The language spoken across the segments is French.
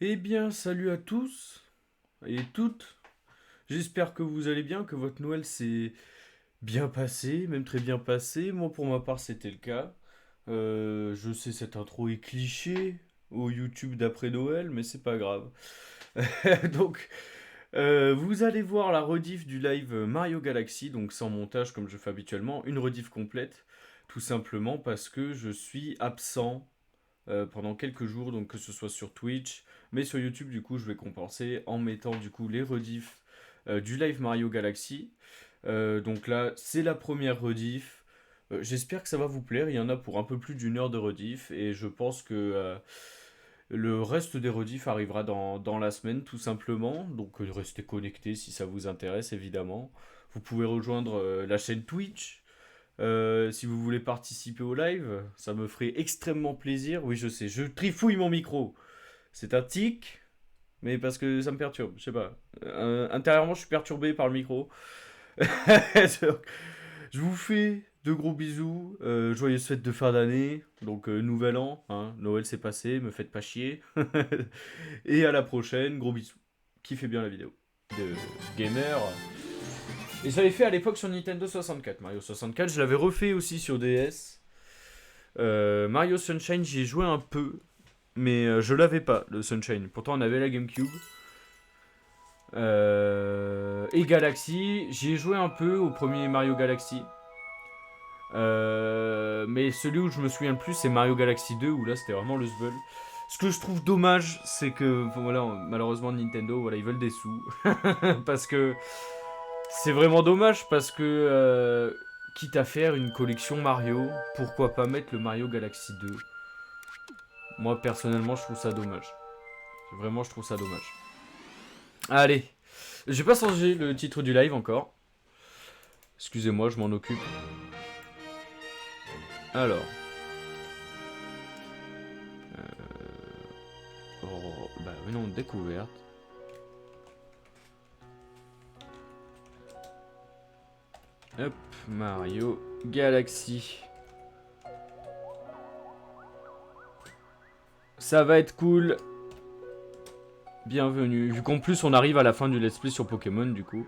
Eh bien, salut à tous et toutes. J'espère que vous allez bien, que votre Noël s'est bien passé, même très bien passé. Moi, pour ma part, c'était le cas. Je sais, cette intro est cliché au YouTube d'après Noël, mais c'est pas grave. Donc, vous allez voir la rediff du live Mario Galaxy, donc sans montage comme je fais habituellement, une rediff complète, tout simplement parce que je suis absent pendant quelques jours, donc que ce soit sur Twitch, mais sur YouTube, du coup, je vais compenser en mettant du coup les rediffs du live Mario Galaxy. Donc là, c'est la première rediff. J'espère que ça va vous plaire. Il y en a pour un peu plus d'une heure de rediff, et je pense que le reste des rediffs arrivera dans la semaine, tout simplement. Donc restez connectés si ça vous intéresse, évidemment. Vous pouvez rejoindre la chaîne Twitch. Si vous voulez participer au live, ça me ferait extrêmement plaisir. Oui, je sais, je trifouille mon micro. C'est un tic, mais parce que ça me perturbe, je sais pas. Intérieurement, je suis perturbé par le micro. Je vous fais de gros bisous. Joyeuses fêtes de fin d'année. Donc, nouvel an. Hein, Noël c'est passé, me faites pas chier. Et à la prochaine, gros bisous. Kiffez bien la vidéo de gamer. Et je l'avais fait à l'époque sur Nintendo 64. Mario 64, je l'avais refait aussi sur DS. Mario Sunshine, j'y ai joué un peu, mais je l'avais pas, le Sunshine. Pourtant, on avait la GameCube. Et Galaxy, j'y ai joué un peu au premier Mario Galaxy. Mais celui où je me souviens le plus, c'est Mario Galaxy 2, où là, c'était vraiment le zbeul. Ce que je trouve dommage, c'est que, voilà, malheureusement, Nintendo, voilà, ils veulent des sous. Parce que c'est vraiment dommage, parce que quitte à faire une collection Mario, pourquoi pas mettre le Mario Galaxy 2. Moi, personnellement, je trouve ça dommage. Vraiment, je trouve ça dommage. Allez, j'ai pas changé le titre du live encore. Excusez-moi, je m'en occupe. Alors. Oh, bah oui, non, découverte. Hop, Mario Galaxy. Ça va être cool. Bienvenue. Vu qu'en plus on arrive à la fin du let's play sur Pokémon, du coup.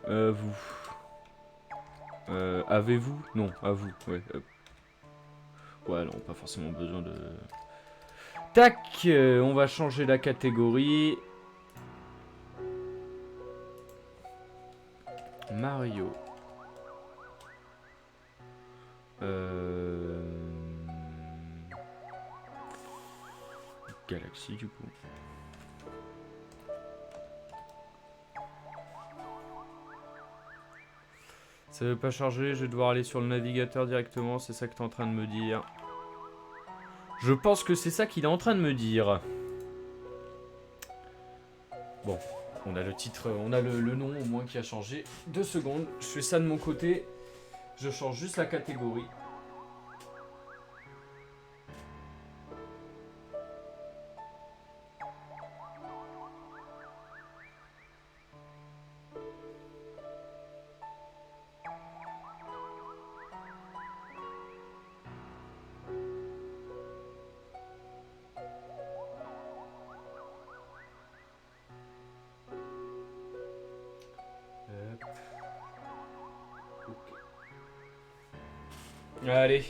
Vous. Avez-vous? Non, à vous. Ouais. Ouais, non, pas forcément besoin de. Tac, on va changer la catégorie. Mario. Galaxy, du coup. Ça veut pas charger, je vais devoir aller sur le navigateur directement, c'est ça que t'es en train de me dire. Je pense que c'est ça qu'il est en train de me dire. Bon, on a le titre, on a le nom au moins qui a changé. 2 secondes, je fais ça de mon côté. Je change juste la catégorie. Allez,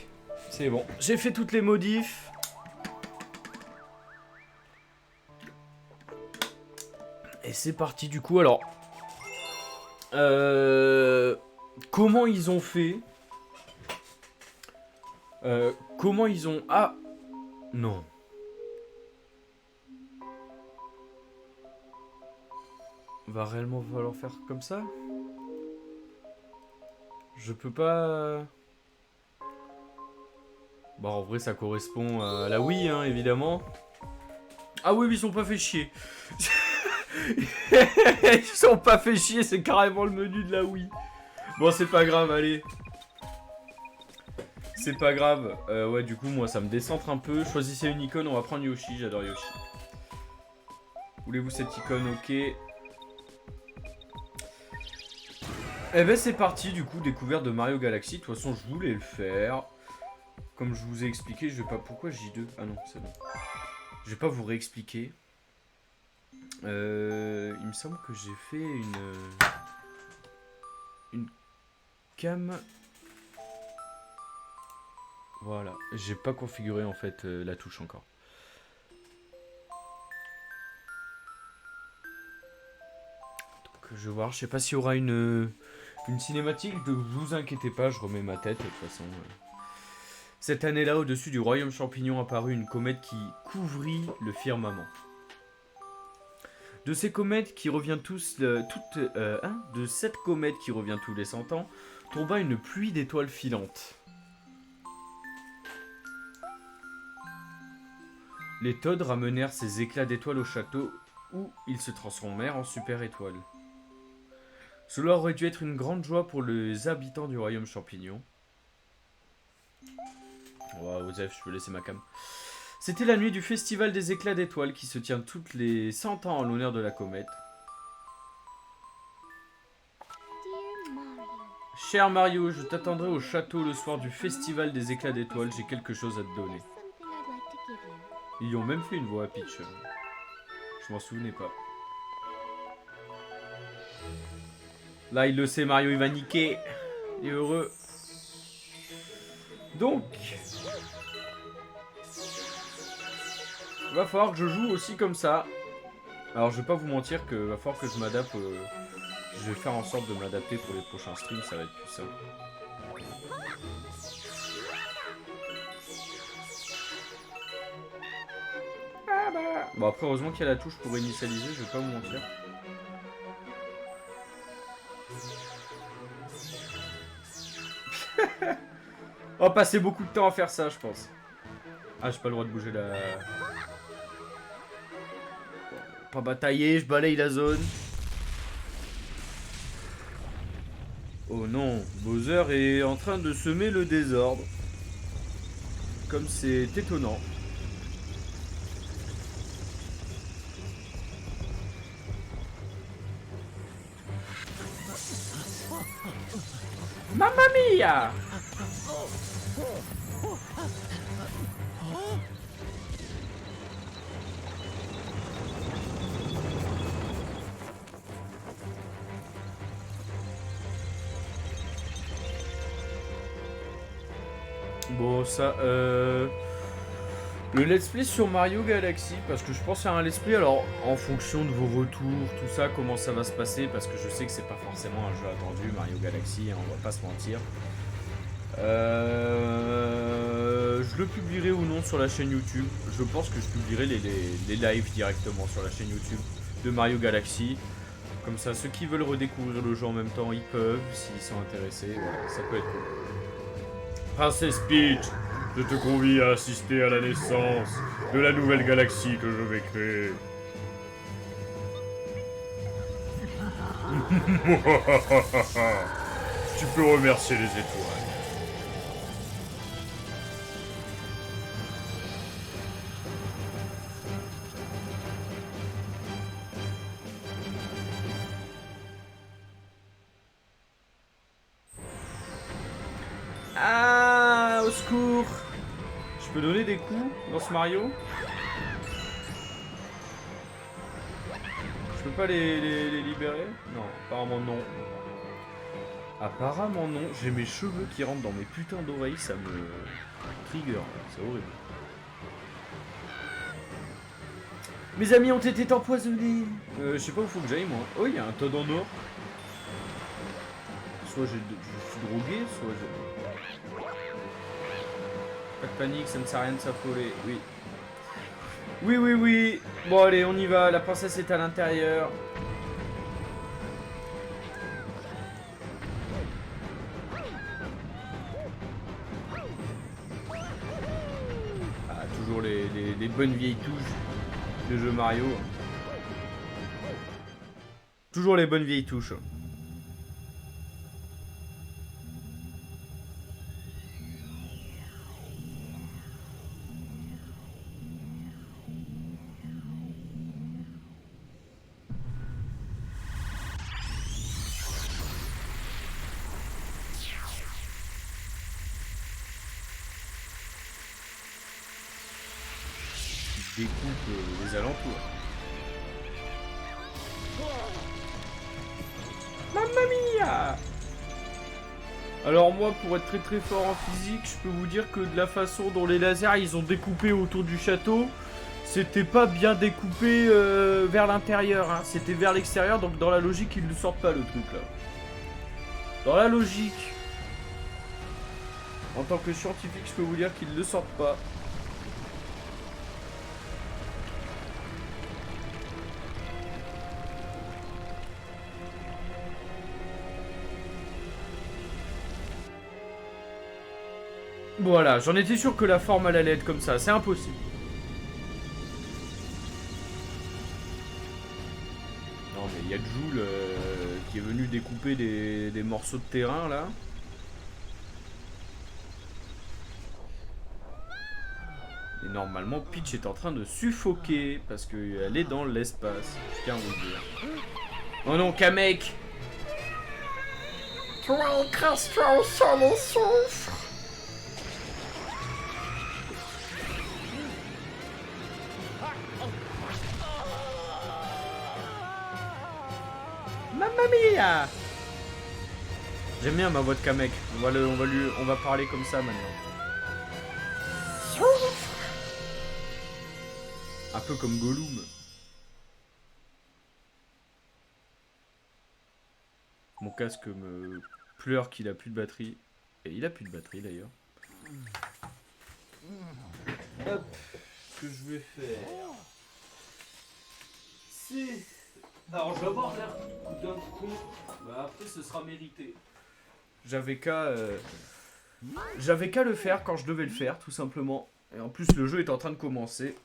c'est bon. J'ai fait toutes les modifs. Et c'est parti du coup. Alors, comment ils ont fait? Comment ils ont... Ah, non. Va réellement falloir faire comme ça? Je peux pas... Bon, en vrai, ça correspond à la Wii, hein, évidemment. Ah oui, mais ils sont pas fait chier. Ils sont pas fait chier, c'est carrément le menu de la Wii. Bon, c'est pas grave, allez. C'est pas grave. Ouais, du coup, moi, ça me décentre un peu. Choisissez une icône, on va prendre Yoshi. J'adore Yoshi. Voulez-vous cette icône? Ok. Eh ben, c'est parti, du coup, découverte de Mario Galaxy. De toute façon, je voulais le faire. Comme je vous ai expliqué, je vais pas... Pourquoi J2? Ah non, c'est bon. Je vais pas vous réexpliquer. Il me semble que j'ai fait une cam. Voilà, j'ai pas configuré en fait la touche encore. Donc je vais voir, je sais pas s'il y aura une cinématique, ne vous inquiétez pas, je remets ma tête de toute façon. Cette année-là, au-dessus du royaume champignon apparut une comète qui couvrit le firmament. De ces comètes qui revient de cette comète qui revient tous les 100 ans, tomba une pluie d'étoiles filantes. Les Todd ramenèrent ces éclats d'étoiles au château où ils se transformèrent en super étoiles. Cela aurait dû être une grande joie pour les habitants du royaume champignon. Wow, Osef, je peux laisser ma cam. C'était la nuit du festival des éclats d'étoiles qui se tient toutes les 100 ans en l'honneur de la comète. Cher Mario, je t'attendrai au château le soir du festival des éclats d'étoiles, j'ai quelque chose à te donner. Ils ont même fait une voix à Peach. Je m'en souvenais pas. Là, il le sait, Mario, il va niquer. Il est heureux. Donc, il va falloir que je joue aussi comme ça. Alors, je vais pas vous mentir que va falloir que je m'adapte. Je vais faire en sorte de m'adapter pour les prochains streams, ça va être plus simple. Bon, après, heureusement qu'il y a la touche pour initialiser, je vais pas vous mentir. On va passer beaucoup de temps à faire ça, je pense. Ah, j'ai pas le droit de bouger la... Pas batailler, je balaye la zone. Oh non, Bowser est en train de semer le désordre. Comme c'est étonnant. Mamma mia! Bon, ça, le let's play sur Mario Galaxy, parce que je pense faire un let's play, alors, en fonction de vos retours, tout ça, comment ça va se passer, parce que je sais que c'est pas forcément un jeu attendu, Mario Galaxy, hein, on va pas se mentir. Je le publierai ou non sur la chaîne YouTube. Je pense que je publierai les lives directement sur la chaîne YouTube de Mario Galaxy. Comme ça, ceux qui veulent redécouvrir le jeu en même temps, ils peuvent, s'ils sont intéressés. Voilà, ça peut être cool. Princess Peach, je te convie à assister à la naissance de la nouvelle galaxie que je vais créer. Tu peux remercier les étoiles. Ah, au secours! Je peux donner des coups dans ce Mario? Je peux pas les libérer? Non, apparemment non. Apparemment non. J'ai mes cheveux qui rentrent dans mes putains d'oreilles, ça me trigger. C'est horrible. Mes amis ont été empoisonnés. Je sais pas où faut que j'aille moi. Oh, il y a un Toad en or. Soit je suis drogué, soit je... Pas de panique, ça ne sert à rien de s'affoler. Oui. Oui, oui, oui. Bon, allez, on y va. La princesse est à l'intérieur. Ah, toujours les bonnes vieilles touches de jeu Mario. Toujours les bonnes vieilles touches. découpe les alentours. Mamma mia! Alors moi, pour être très très fort en physique, je peux vous dire que de la façon dont les lasers ils ont découpé autour du château, c'était pas bien découpé vers l'intérieur, hein. C'était vers l'extérieur, donc dans la logique, ils ne sortent pas le truc là. Dans la logique, en tant que scientifique, je peux vous dire qu'ils ne le sortent pas. Voilà, j'en étais sûr que la forme elle allait être comme ça, c'est impossible. Non mais il y a Joule qui est venu découper des morceaux de terrain là. Et normalement Peach est en train de suffoquer parce qu'elle est dans l'espace, je tiens à vous le dire. Oh non, Kamek! Toi écrase-toi au sol et souffre. Mamma mia! J'aime bien ma voix de Kamek. On va parler comme ça maintenant. Un peu comme Gollum. Mon casque me pleure qu'il a plus de batterie. Et il a plus de batterie d'ailleurs. Hop, ce que je vais faire. C'est. Alors je vais avoir l'air d'un con. Bah après ce sera mérité. J'avais qu'à le faire quand je devais le faire, tout simplement. Et en plus le jeu est en train de commencer.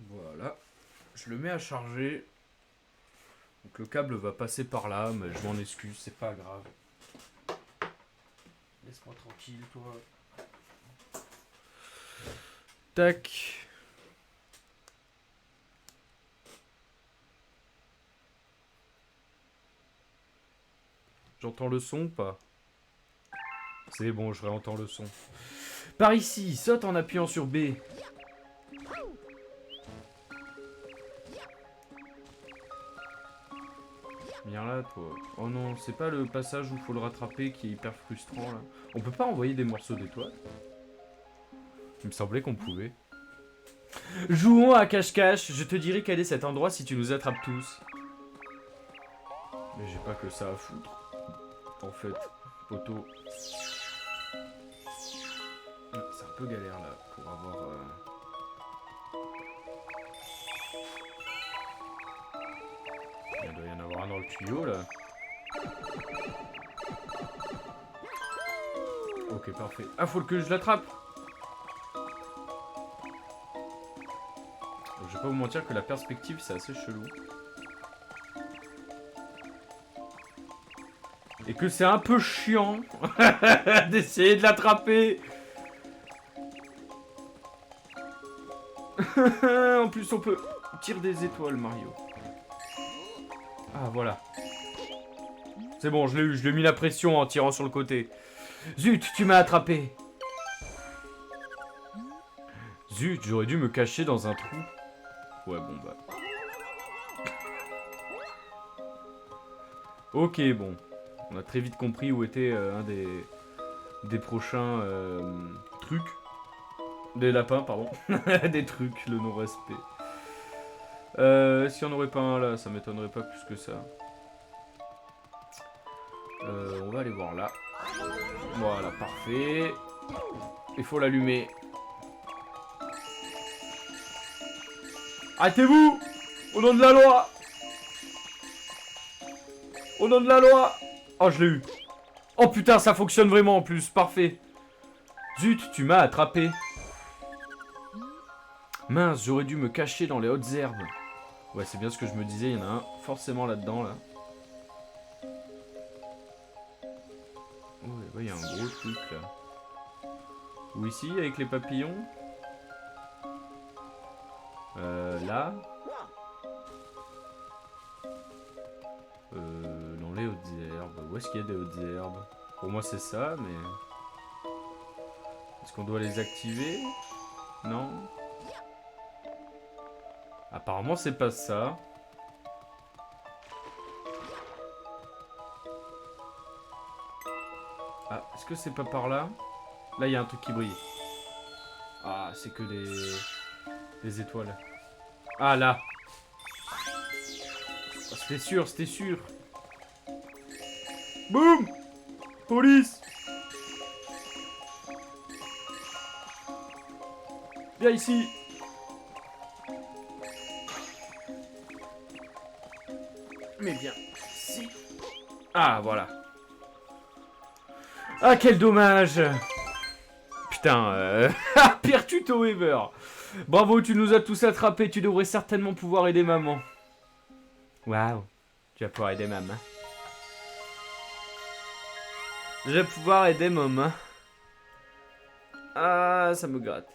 Voilà. Je le mets à charger. Donc le câble va passer par là, mais je m'en excuse, c'est pas grave. Laisse-moi tranquille, toi. Tac. J'entends le son ou pas? C'est bon, je réentends le son. Par ici, saute en appuyant sur B. Viens là, toi. Oh non, c'est pas le passage où il faut le rattraper qui est hyper frustrant, là. On peut pas envoyer des morceaux d'étoiles? Il me semblait qu'on pouvait. Jouons à cache-cache. Je te dirai quel est cet endroit si tu nous attrapes tous. Mais j'ai pas que ça à foutre. En fait, poteau. C'est un peu galère, là, pour avoir... Il doit y en avoir un dans le tuyau, là. Ok, parfait. Ah, faut que je l'attrape. Je vais pas vous mentir que la perspective, c'est assez chelou. Et que c'est un peu chiant d'essayer de l'attraper. En plus, on peut tirer des étoiles, Mario. Ah, voilà. C'est bon, je l'ai eu. Je lui ai mis la pression en tirant sur le côté. Zut, tu m'as attrapé. Zut, j'aurais dû me cacher dans un trou. Ouais, bon, bah. Ok, bon. On a très vite compris où était un des prochains trucs. Des lapins, pardon. Des trucs, le non-respect. Est-ce qu'il n'y en aurait pas un là? Ça m'étonnerait pas plus que ça. On va aller voir là. Voilà, parfait. Il faut l'allumer. Arrêtez-vous! Au nom de la loi! Au nom de la loi! Oh, je l'ai eu. Oh putain, ça fonctionne vraiment en plus. Parfait. Zut, tu m'as attrapé. Mince, j'aurais dû me cacher dans les hautes herbes. Ouais, c'est bien ce que je me disais. Il y en a un forcément là-dedans, là. Ouais, il y a un gros truc, là. Ou ici, avec les papillons. Là. Dans les hautes herbes. Où est-ce qu'il y a des hautes herbes? Pour moi, c'est ça, mais... Est-ce qu'on doit les activer? Non. Apparemment, c'est pas ça. Ah, est-ce que c'est pas par là? Là, il y a un truc qui brille. Ah, c'est que des étoiles. Ah, là. Oh, c'était sûr, c'était sûr. Boum! Police! Viens ici! Mais bien, si. Ah, voilà. Ah, quel dommage! Putain, pire tuto ever! Bravo, tu nous as tous attrapés. Tu devrais certainement pouvoir aider maman. Waouh, tu vas pouvoir aider maman. Je vais pouvoir aider maman. Ah, ça me gratte.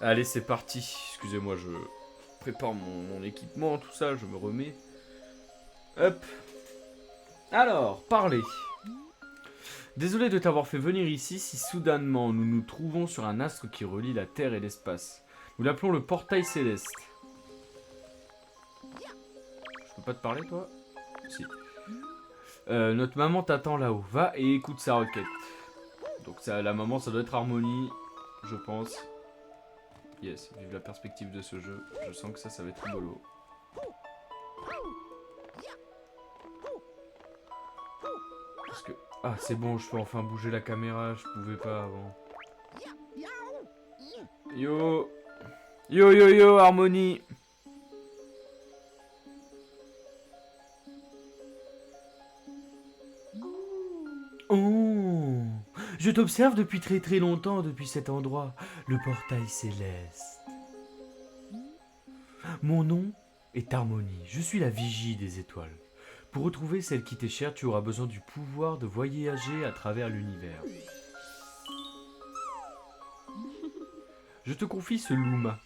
Allez, c'est parti. Excusez-moi, je prépare mon équipement, tout ça, je me remets. Hop. Alors, parlez. Désolé de t'avoir fait venir ici si soudainement nous nous trouvons sur un astre qui relie la Terre et l'espace. Nous l'appelons le portail céleste. Je peux pas te parler, toi? Si. Notre maman t'attend là-haut. Va et écoute sa requête. Donc ça, la maman, ça doit être Harmonie, je pense. Yes, vive la perspective de ce jeu. Je sens que ça va être rigolo. Parce que... Ah, c'est bon, je peux enfin bouger la caméra. Je pouvais pas avant. Yo! Yo, yo, yo, Harmonie! Oh! Je t'observe depuis très très longtemps, depuis cet endroit, le portail céleste. Mon nom est Harmonie, je suis la vigie des étoiles. Pour retrouver celle qui t'est chère, tu auras besoin du pouvoir de voyager à travers l'univers. Je te confie ce Luma.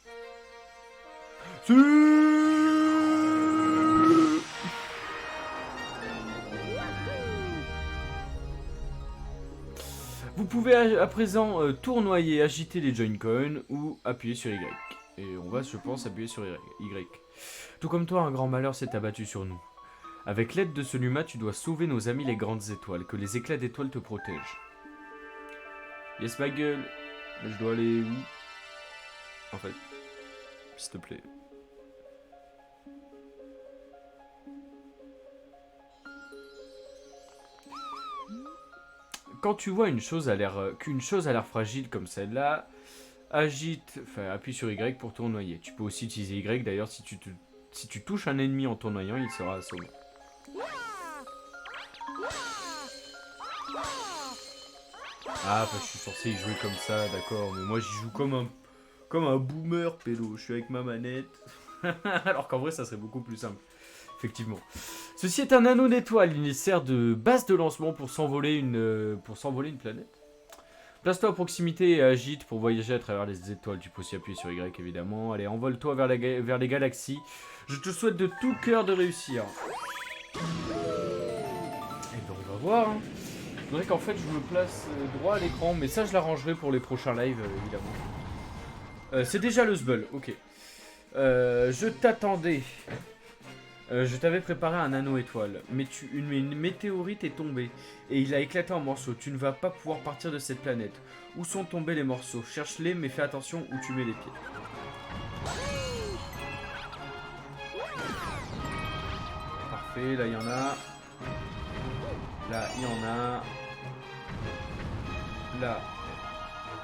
Vous pouvez à présent tournoyer, agiter les Joy-Con ou appuyer sur Y. Et on va, je pense, appuyer sur Y. Tout comme toi, un grand malheur s'est abattu sur nous. Avec l'aide de ce Luma, tu dois sauver nos amis les grandes étoiles, que les éclats d'étoiles te protègent. Yes, ma gueule. Mais je dois aller où? En fait, s'il te plaît. Quand tu vois qu'une chose a l'air fragile comme celle-là, appuie sur Y pour tournoyer. Tu peux aussi utiliser Y d'ailleurs si tu touches un ennemi en tournoyant, il sera assommé. Ah, bah, je suis censé y jouer comme ça, d'accord, mais moi j'y joue comme un boomer, pélo. Je suis avec ma manette. Alors qu'en vrai, ça serait beaucoup plus simple. Effectivement. Ceci est un anneau d'étoiles. Il sert de base de lancement pour s'envoler une planète. Place-toi à proximité et agite pour voyager à travers les étoiles. Tu peux aussi appuyer sur Y, évidemment. Allez, envole-toi vers les galaxies. Je te souhaite de tout cœur de réussir. Et ben, on va voir. Hein. Je voudrais qu'en fait, je me place droit à l'écran. Mais ça, je l'arrangerai pour les prochains lives, évidemment. C'est déjà le Sbull, ok. Je t'attendais. Je t'avais préparé un anneau étoile, mais une météorite est tombée et il a éclaté en morceaux. Tu ne vas pas pouvoir partir de cette planète. Où sont tombés les morceaux? Cherche-les, mais fais attention où tu mets les pieds. Parfait, là il y en a. Là il y en a. Là.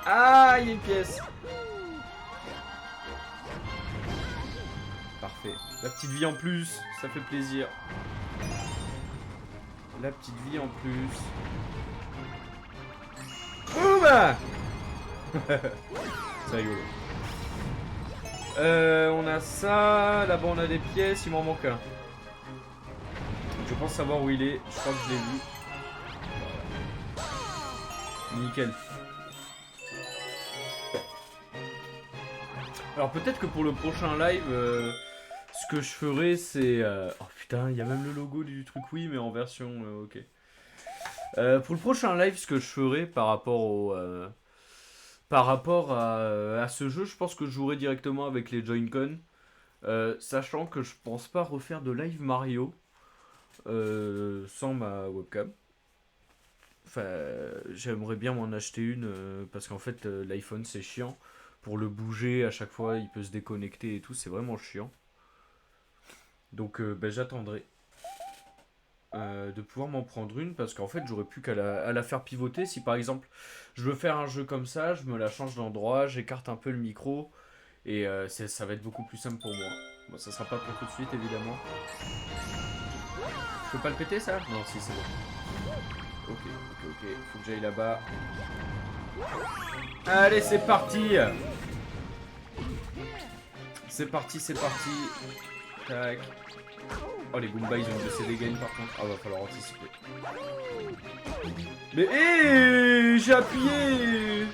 Ah, il y a une pièce. Parfait. La petite vie en plus, ça fait plaisir. La petite vie en plus. Boum. C'est rigolo. On a ça. Là-bas on a des pièces, il m'en manque un. Je pense savoir où il est. Je crois que je l'ai vu. Nickel. Alors peut-être que pour le prochain live, ce que je ferai c'est... Oh putain, il y a même le logo du truc oui, mais en version... ok. Pour le prochain live, ce que je ferai par rapport à ce jeu, je pense que je jouerai directement avec les Joy-Con. Sachant que je pense pas refaire de live Mario sans ma webcam. Enfin, j'aimerais bien m'en acheter une parce qu'en fait, l'iPhone c'est chiant. Pour le bouger, à chaque fois, il peut se déconnecter et tout, c'est vraiment chiant. Donc, j'attendrai de pouvoir m'en prendre une parce qu'en fait, j'aurais plus qu'à la faire pivoter. Si par exemple, je veux faire un jeu comme ça, je me la change d'endroit, j'écarte un peu le micro et ça va être beaucoup plus simple pour moi. Bon, ça sera pas pour tout de suite, évidemment. Je peux pas le péter, ça? Non, si, c'est bon. Ok. Faut que j'aille là-bas. Allez, c'est parti! C'est parti. Tac. Oh, les Goombas, ils ont baissé des gains par contre. Ah, va falloir anticiper. Mais hé, j'ai appuyé!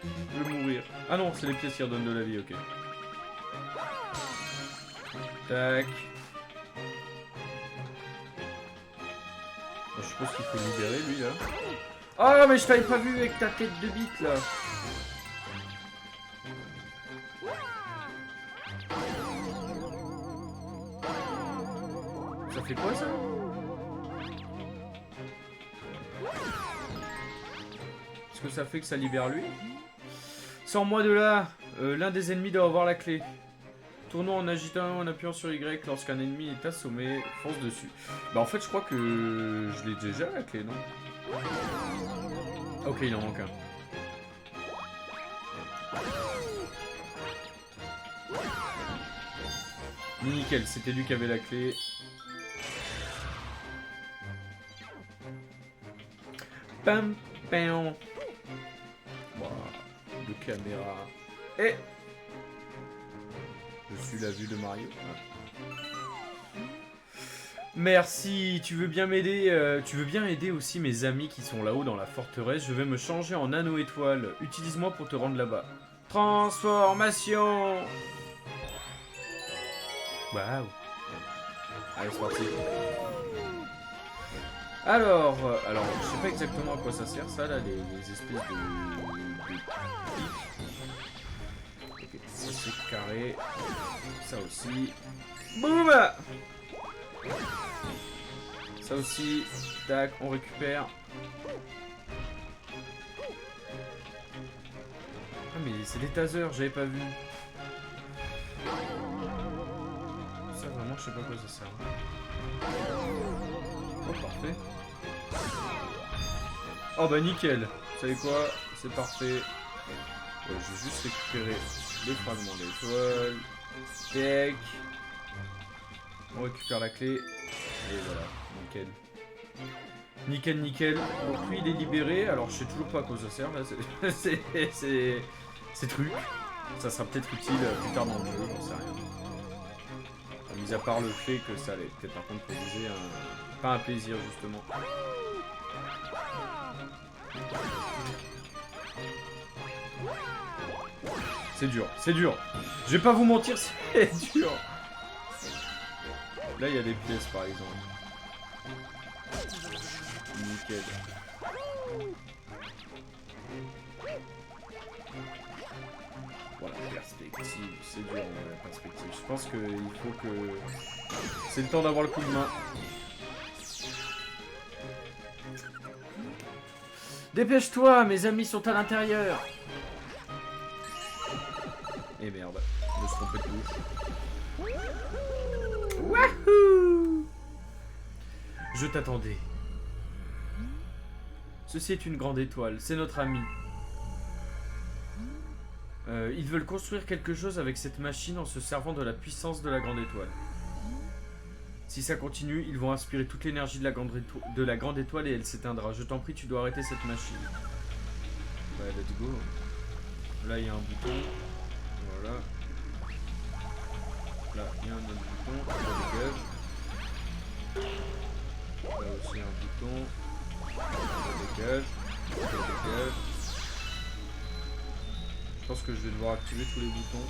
Je vais mourir. Ah non, c'est les pièces qui redonnent de la vie, ok. Tac. Bon, je suppose qu'il faut libérer lui là. Oh, mais je t'avais pas vu avec ta tête de bite là. Ça fait quoi ça? Est-ce que ça fait que ça libère lui? Sors-moi de là. L'un des ennemis doit avoir la clé. Tournons en agitant, en appuyant sur Y lorsqu'un ennemi est assommé, fonce dessus. Bah en fait je crois que je l'ai déjà la clé, non? Ok, il en manque un. Nickel, c'était lui qui avait la clé. Pam, pam. Voilà. De caméra. Et... je suis la vue de Mario. Merci, tu veux bien m'aider, tu veux bien aider aussi mes amis qui sont là-haut dans la forteresse. Je vais me changer en anneau étoile. Utilise-moi pour te rendre là-bas. Transformation. Waouh. Allez, c'est parti. Alors, je sais pas exactement à quoi ça sert ça là, les espèces de ok, ça c'est carré. Ça aussi. Boum. Ça aussi. Tac, on récupère. Ah mais c'est des tasers, j'avais pas vu. Ça vraiment je sais pas à quoi ça sert. Oh parfait. Oh bah nickel. Vous savez quoi? C'est parfait. Ouais, je vais juste récupérer les fragments d'étoiles. Tac. On récupère la clé. Et voilà, nickel. Nickel. Donc lui il est libéré. Alors je sais toujours pas à quoi ça sert là. Ces trucs. Ça sera peut-être utile plus tard dans le jeu, j'en sais rien. Mis à part le fait que ça allait peut-être par contre produire pas un plaisir justement. C'est dur, c'est dur. Je vais pas vous mentir, c'est dur. Là il y a des pièces par exemple. Nickel. Voilà, perspective, c'est dur la perspective. Je pense qu'il faut que... c'est le temps d'avoir le coup de main. Dépêche-toi, mes amis sont à l'intérieur. Et merde, je me suis trompé de bouche. Wahoo! Je t'attendais. Ceci est une grande étoile, c'est notre ami. Ils veulent construire quelque chose avec cette machine en se servant de la puissance de la grande étoile. Si ça continue, ils vont inspirer toute l'énergie de la grande étoile et elle s'éteindra. Je t'en prie, tu dois arrêter cette machine. Bah, let's go. Là, il y a un bouton. Voilà. Là, il y a un autre bouton. Ça dégage. Là aussi, un bouton. Ça dégage. Ça dégage. Je pense que je vais devoir activer tous les boutons.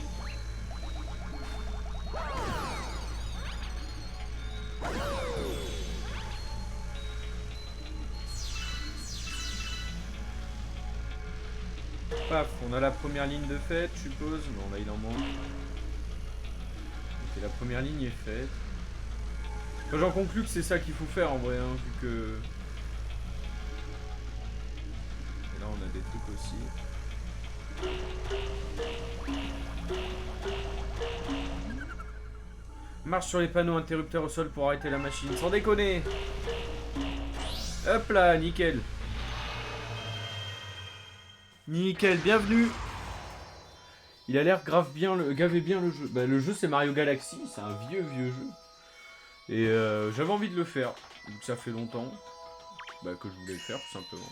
Paf, on a la première ligne de faite, je suppose. Non, là il en manque. Ok, la première ligne est faite. Enfin, j'en conclus que c'est ça qu'il faut faire en vrai, hein, vu que... Et là on a des trucs aussi. Marche sur les panneaux interrupteurs au sol pour arrêter la machine, sans déconner. Hop là, nickel. Nickel, bienvenue. Il a l'air grave bien, gavé bien le jeu. Bah, le jeu c'est Mario Galaxy, c'est un vieux jeu. Et j'avais envie de le faire, vu que ça fait longtemps que je voulais le faire tout simplement.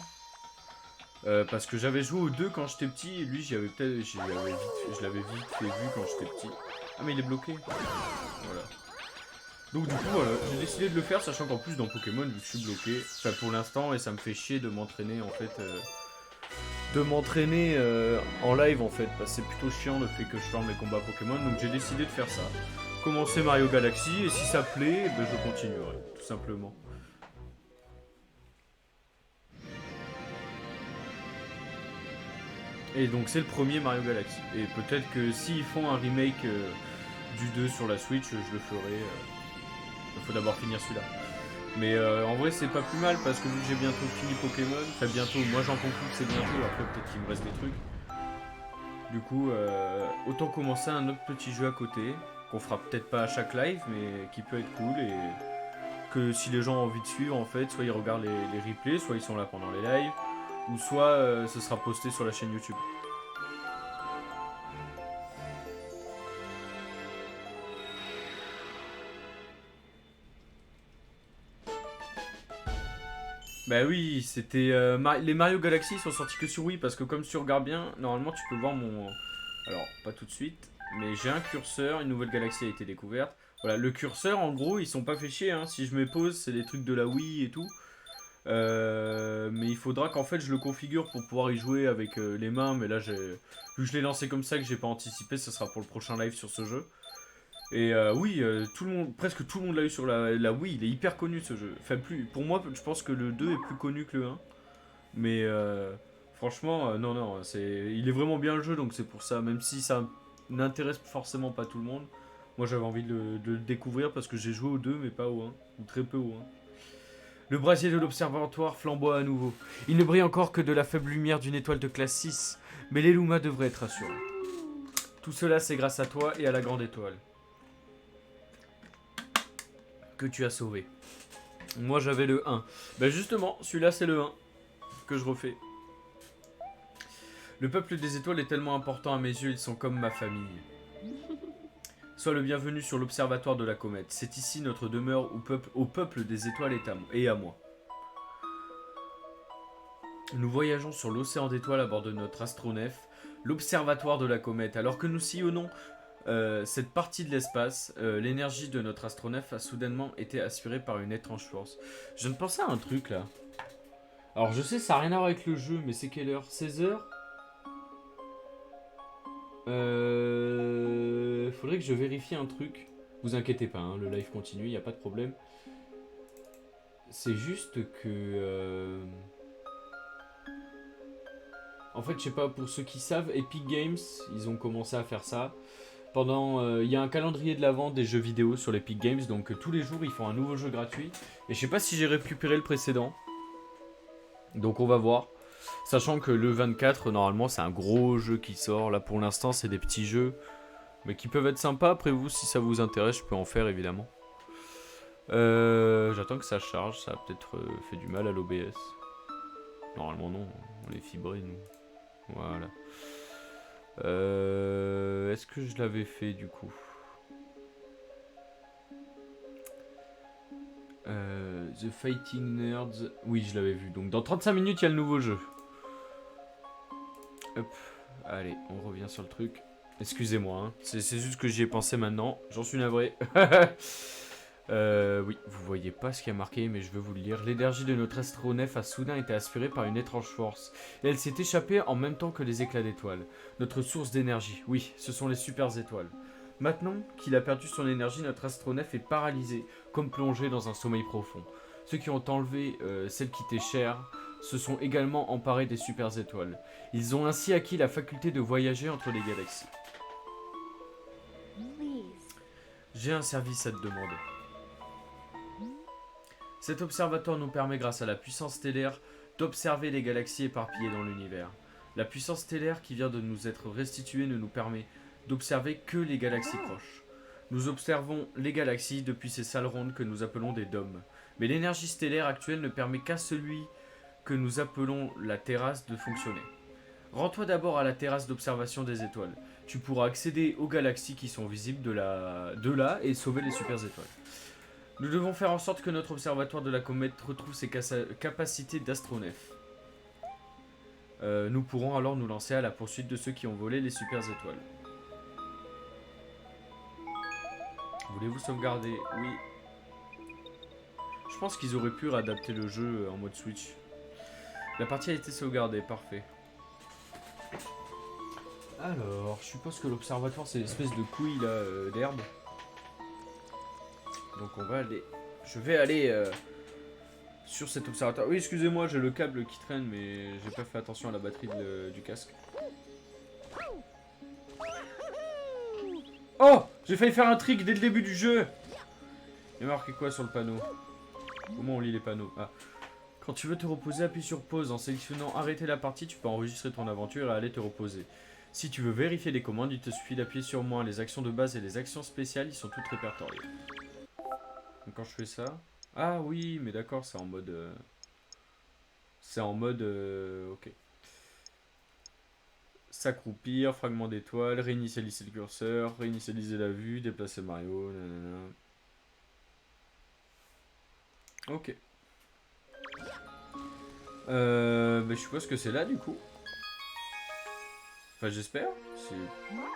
Parce que j'avais joué aux deux quand j'étais petit, et lui je l'avais vite fait vu quand j'étais petit. Ah mais il est bloqué. Voilà. Donc du coup voilà, j'ai décidé de le faire, sachant qu'en plus dans Pokémon, vu que je suis bloqué, enfin pour l'instant, et ça me fait chier de m'entraîner en fait... en live en fait, parce que c'est plutôt chiant le fait que je forme les combats Pokémon, donc j'ai décidé de faire ça. Commencer Mario Galaxy, et si ça plaît, ben, je continuerai, tout simplement. Et donc c'est le premier Mario Galaxy. Et peut-être que s'ils font un remake du 2 sur la Switch, je le ferai. Il faut d'abord finir celui-là. Mais en vrai c'est pas plus mal parce que vu que j'ai bientôt fini Pokémon, enfin bientôt, moi j'en conclus que c'est bientôt, après peut-être qu'il me reste des trucs. Du coup, autant commencer un autre petit jeu à côté, qu'on fera peut-être pas à chaque live, mais qui peut être cool et que si les gens ont envie de suivre en fait, soit ils regardent les replays, soit ils sont là pendant les lives, ou soit ce sera posté sur la chaîne YouTube. Bah oui, c'était les Mario Galaxy sont sortis que sur Wii parce que comme tu regardes bien, normalement tu peux voir mon... Alors, pas tout de suite, mais j'ai un curseur, une nouvelle galaxie a été découverte. Voilà, le curseur en gros, ils sont pas fait chier, hein. Si je mets pause, c'est des trucs de la Wii et tout. Mais il faudra qu'en fait je le configure pour pouvoir y jouer avec les mains, mais là, vu que je l'ai lancé comme ça, que j'ai pas anticipé, ça sera pour le prochain live sur ce jeu. Et oui, tout le monde, presque tout le monde l'a eu sur la Wii, il est hyper connu ce jeu. Enfin, pour moi, je pense que le 2 est plus connu que le 1. Mais franchement, non, il est vraiment bien le jeu, donc c'est pour ça, même si ça n'intéresse forcément pas tout le monde. Moi j'avais envie de le découvrir parce que j'ai joué au 2 mais pas au 1, ou très peu au 1. Le brasier de l'observatoire flamboie à nouveau. Il ne brille encore que de la faible lumière d'une étoile de classe 6, mais les Luma devraient être rassurés. Tout cela c'est grâce à toi et à la grande étoile que tu as sauvé. Moi j'avais le 1. Ben justement, celui-là c'est le 1 que je refais. Le peuple des étoiles est tellement important à mes yeux, ils sont comme ma famille. Sois le bienvenu sur l'observatoire de la comète. C'est ici notre demeure au peuple des étoiles et à moi. Nous voyageons sur l'océan d'étoiles à bord de notre astronef, l'observatoire de la comète. Alors que nous sillonnons cette partie de l'espace, l'énergie de notre astronef a soudainement été aspirée par une étrange force. Je viens de penser à un truc là. Alors je sais ça n'a rien à voir avec le jeu, mais c'est quelle heure? 16h? Faudrait que je vérifie un truc. Vous inquiétez pas, hein, le live continue, y a pas de problème. C'est juste que... En fait, je sais pas, pour ceux qui savent, Epic Games, ils ont commencé à faire ça. Il y a un calendrier de l'avant des jeux vidéo sur l'Epic Games, donc tous les jours ils font un nouveau jeu gratuit. Et je sais pas si j'ai récupéré le précédent. Donc on va voir. Sachant que le 24, normalement, c'est un gros jeu qui sort. Là, pour l'instant, c'est des petits jeux. Mais qui peuvent être sympas. Après vous, si ça vous intéresse, je peux en faire, évidemment. J'attends que ça charge. Ça a peut-être fait du mal à l'OBS. Normalement, non. On est fibré, nous. Voilà. Est-ce que je l'avais fait, du coup? The Fighting Nerds. Oui, je l'avais vu. Donc, dans 35 minutes, il y a le nouveau jeu. Hop, allez, on revient sur le truc. Excusez-moi, hein. C'est juste que j'y ai pensé maintenant. J'en suis navré. Oui, vous voyez pas ce qui a marqué, mais je veux vous le lire. L'énergie de notre astronef a soudain été aspirée par une étrange force. Et elle s'est échappée en même temps que les éclats d'étoiles. Notre source d'énergie, oui, ce sont les super étoiles. Maintenant qu'il a perdu son énergie, notre astronef est paralysé, comme plongé dans un sommeil profond. Ceux qui ont enlevé celle qui était chère se sont également emparés des super étoiles. Ils ont ainsi acquis la faculté de voyager entre les galaxies. J'ai un service à te demander. Cet observatoire nous permet, grâce à la puissance stellaire, d'observer les galaxies éparpillées dans l'univers. La puissance stellaire qui vient de nous être restituée ne nous permet d'observer que les galaxies proches. Nous observons les galaxies depuis ces salles rondes que nous appelons des dômes. Mais l'énergie stellaire actuelle ne permet qu'à celui que nous appelons la terrasse de fonctionner. Rends-toi d'abord à la terrasse d'observation des étoiles. Tu pourras accéder aux galaxies qui sont visibles de là et sauver les super étoiles. Nous devons faire en sorte que notre observatoire de la comète retrouve ses capacités d'astronef. Nous pourrons alors nous lancer à la poursuite de ceux qui ont volé les super étoiles. Voulez-vous sauvegarder? Oui. Je pense qu'ils auraient pu réadapter le jeu en mode Switch. La partie a été sauvegardée, parfait. Alors, je suppose que l'observatoire c'est l'espèce de couille là d'herbe. Donc on va aller... Je vais aller sur cet observatoire. Oui, excusez-moi, j'ai le câble qui traîne, mais j'ai pas fait attention à la batterie du casque. Oh! J'ai failli faire un trick dès le début du jeu! Il y a marqué quoi sur le panneau? Comment on lit les panneaux? Ah. Quand tu veux te reposer, appuie sur pause. En sélectionnant arrêter la partie, tu peux enregistrer ton aventure et aller te reposer. Si tu veux vérifier les commandes, il te suffit d'appuyer sur moins. Les actions de base et les actions spéciales, ils sont toutes répertoriées. Donc quand je fais ça... Ah oui, mais d'accord, c'est en mode... C'est en mode... Ok. S'accroupir, fragment d'étoile, réinitialiser le curseur, réinitialiser la vue, déplacer Mario, nanana. Ok. Je suppose que c'est là du coup. Enfin j'espère.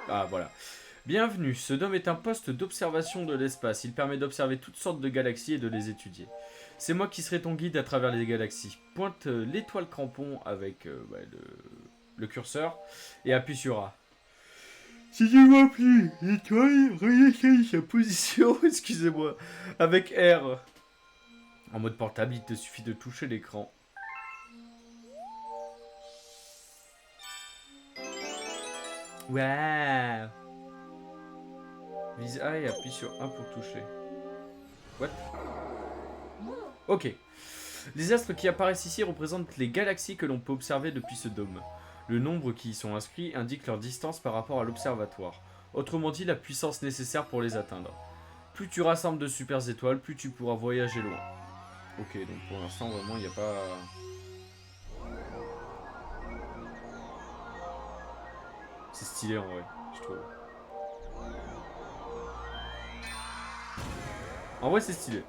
Ah voilà. Bienvenue, ce dôme est un poste d'observation de l'espace. Il permet d'observer toutes sortes de galaxies et de les étudier. C'est moi qui serai ton guide à travers les galaxies. Pointe l'étoile crampon avec le curseur et appuie sur A. Si tu vois plus l'étoile, réessaye sa position, excusez-moi, avec R. En mode portable, il te suffit de toucher l'écran. Waouh! Vise A et appuie sur 1 pour toucher. What? Ok. Les astres qui apparaissent ici représentent les galaxies que l'on peut observer depuis ce dôme. Le nombre qui y sont inscrits indique leur distance par rapport à l'observatoire. Autrement dit, la puissance nécessaire pour les atteindre. Plus tu rassembles de super étoiles, plus tu pourras voyager loin. Ok, donc pour l'instant, vraiment, il n'y a pas... C'est stylé en vrai, je trouve. En vrai, c'est stylé.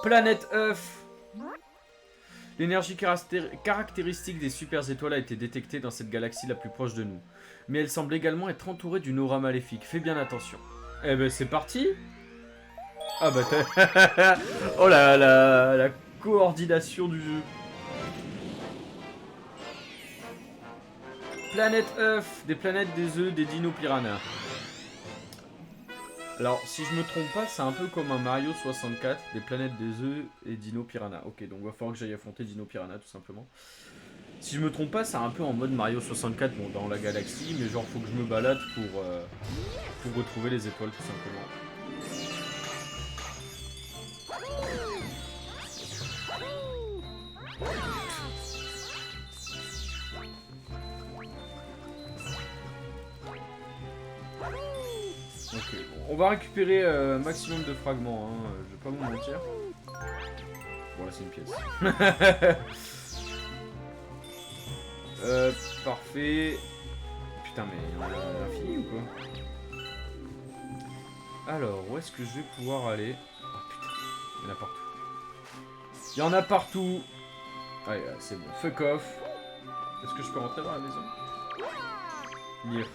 Planète œuf. L'énergie caractéristique des super étoiles a été détectée dans cette galaxie la plus proche de nous. Mais elle semble également être entourée d'une aura maléfique. Fais bien attention. Eh ben, c'est parti. Ah bah t'as... Oh la coordination du jeu. Planète œuf, des planètes, des œufs, des dinos piranhas. Alors, si je me trompe pas, c'est un peu comme un Mario 64, des planètes, des œufs et dinos piranhas. Ok, donc il va falloir que j'aille affronter Dino Piranha tout simplement. Si je me trompe pas, c'est un peu en mode Mario 64, bon, dans la galaxie, mais genre faut que je me balade pour retrouver les étoiles tout simplement. Ok, on va récupérer un maximum de fragments, hein, je vais pas vous mentir. Bon là c'est une pièce. Parfait. Putain mais il y en a l'infini ou quoi? Alors, où est-ce que je vais pouvoir aller? Oh putain, il y en a partout. Il y en a partout. Allez, c'est bon, fuck off. Est-ce que je peux rentrer dans la maison? Lire.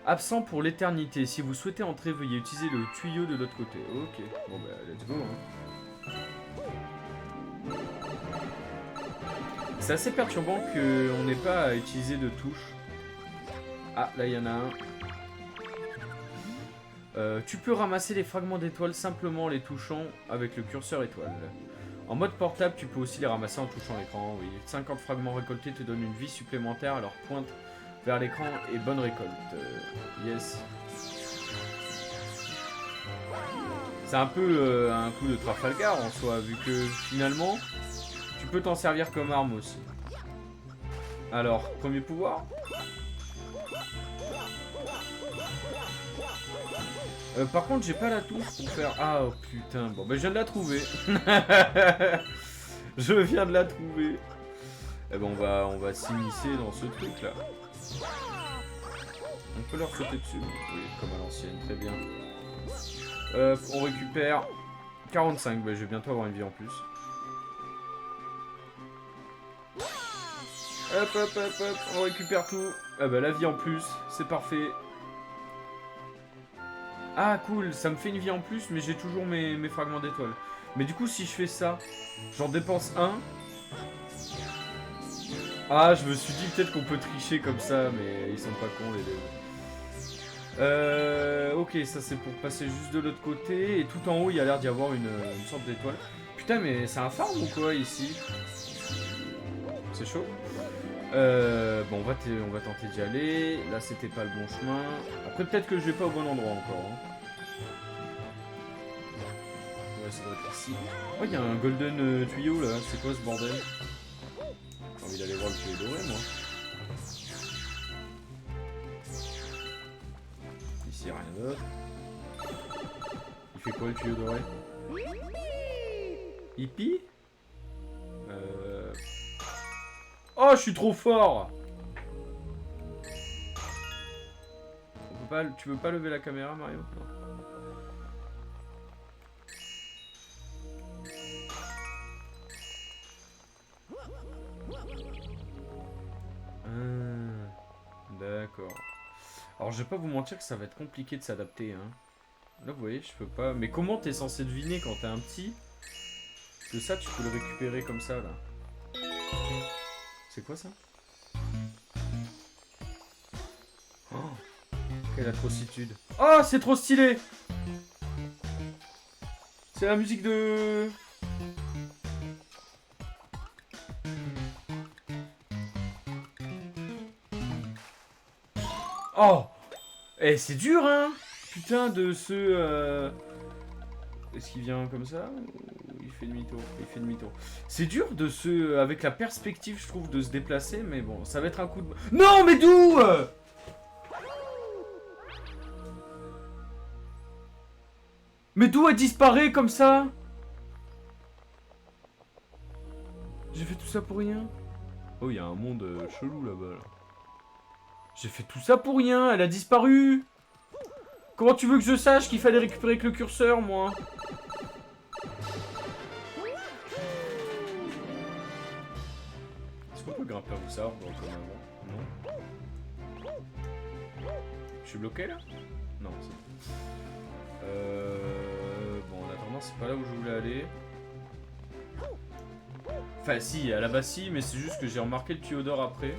Absent pour l'éternité. Si vous souhaitez entrer, veuillez utiliser le tuyau de l'autre côté. Ok, bon bah let's go. Hein. C'est assez perturbant qu'on n'ait pas à utiliser de touches. Ah, là il y en a un. Tu peux ramasser les fragments d'étoiles simplement en les touchant avec le curseur étoile. En mode portable, tu peux aussi les ramasser en touchant l'écran, oui. 50 fragments récoltés te donnent une vie supplémentaire, alors pointe vers l'écran et bonne récolte. Yes. C'est un peu un coup de Trafalgar en soi, vu que finalement, tu peux t'en servir comme arme aussi. Alors, premier pouvoir. Par contre, j'ai pas la touche pour faire... Ah, oh putain, bon, ben je viens de la trouver. Je viens de la trouver. Eh ben, on va s'immiscer dans ce truc-là. On peut leur sauter dessus. Oui, comme à l'ancienne, très bien. On récupère 45. Ben, je vais bientôt avoir une vie en plus. Hop, hop, hop, hop. On récupère tout. Ah ben, la vie en plus, c'est parfait. Ah cool, ça me fait une vie en plus, mais j'ai toujours mes fragments d'étoiles. Mais du coup, si je fais ça, j'en dépense un. Ah, je me suis dit peut-être qu'on peut tricher comme ça, mais ils sont pas cons les deux. Ok, ça c'est pour passer juste de l'autre côté. Et tout en haut, il y a l'air d'y avoir une sorte d'étoile. Putain, mais c'est un farm ou quoi ici? C'est chaud. Bon, on va tenter d'y aller. Là, c'était pas le bon chemin. Après, peut-être que je vais pas au bon endroit encore. Hein. Ouais, ça doit être ici. Oh, il y a un golden tuyau là. C'est quoi ce bordel? J'ai envie d'aller voir le tuyau doré, moi. Ici, rien d'autre. Il fait quoi le tuyau doré? Hippie? Oh, je suis trop fort! On peut pas, tu veux pas lever la caméra, Mario? Non. D'accord. Alors, je vais pas vous mentir que ça va être compliqué de s'adapter. Hein. Là, vous voyez, je peux pas... Mais comment t'es censé deviner quand t'es un petit que ça, tu peux le récupérer comme ça, là? C'est quoi ça? Oh, quelle atrocitude. Oh, c'est trop stylé! C'est la musique de... Oh! Eh, c'est dur, hein! Putain, de ce... Est-ce qu'il vient comme ça? Ou il fait demi-tour? Il fait demi-tour. C'est dur de se... Avec la perspective, je trouve, de se déplacer, mais bon, ça va être un coup de... Non, mais d'où? Mais d'où elle disparaît comme ça? J'ai fait tout ça pour rien? Oh, il y a un monde chelou là-bas, là. J'ai fait tout ça pour rien, elle a disparu! Comment tu veux que je sache qu'il fallait récupérer avec le curseur, moi? Est-ce qu'on peut grimper à ça comme avant? Non. Je suis bloqué là? Non, c'est bon. Bon, en attendant, c'est pas là où je voulais aller. Enfin, si, à la base, si, mais c'est juste que j'ai remarqué le tuyau d'or après.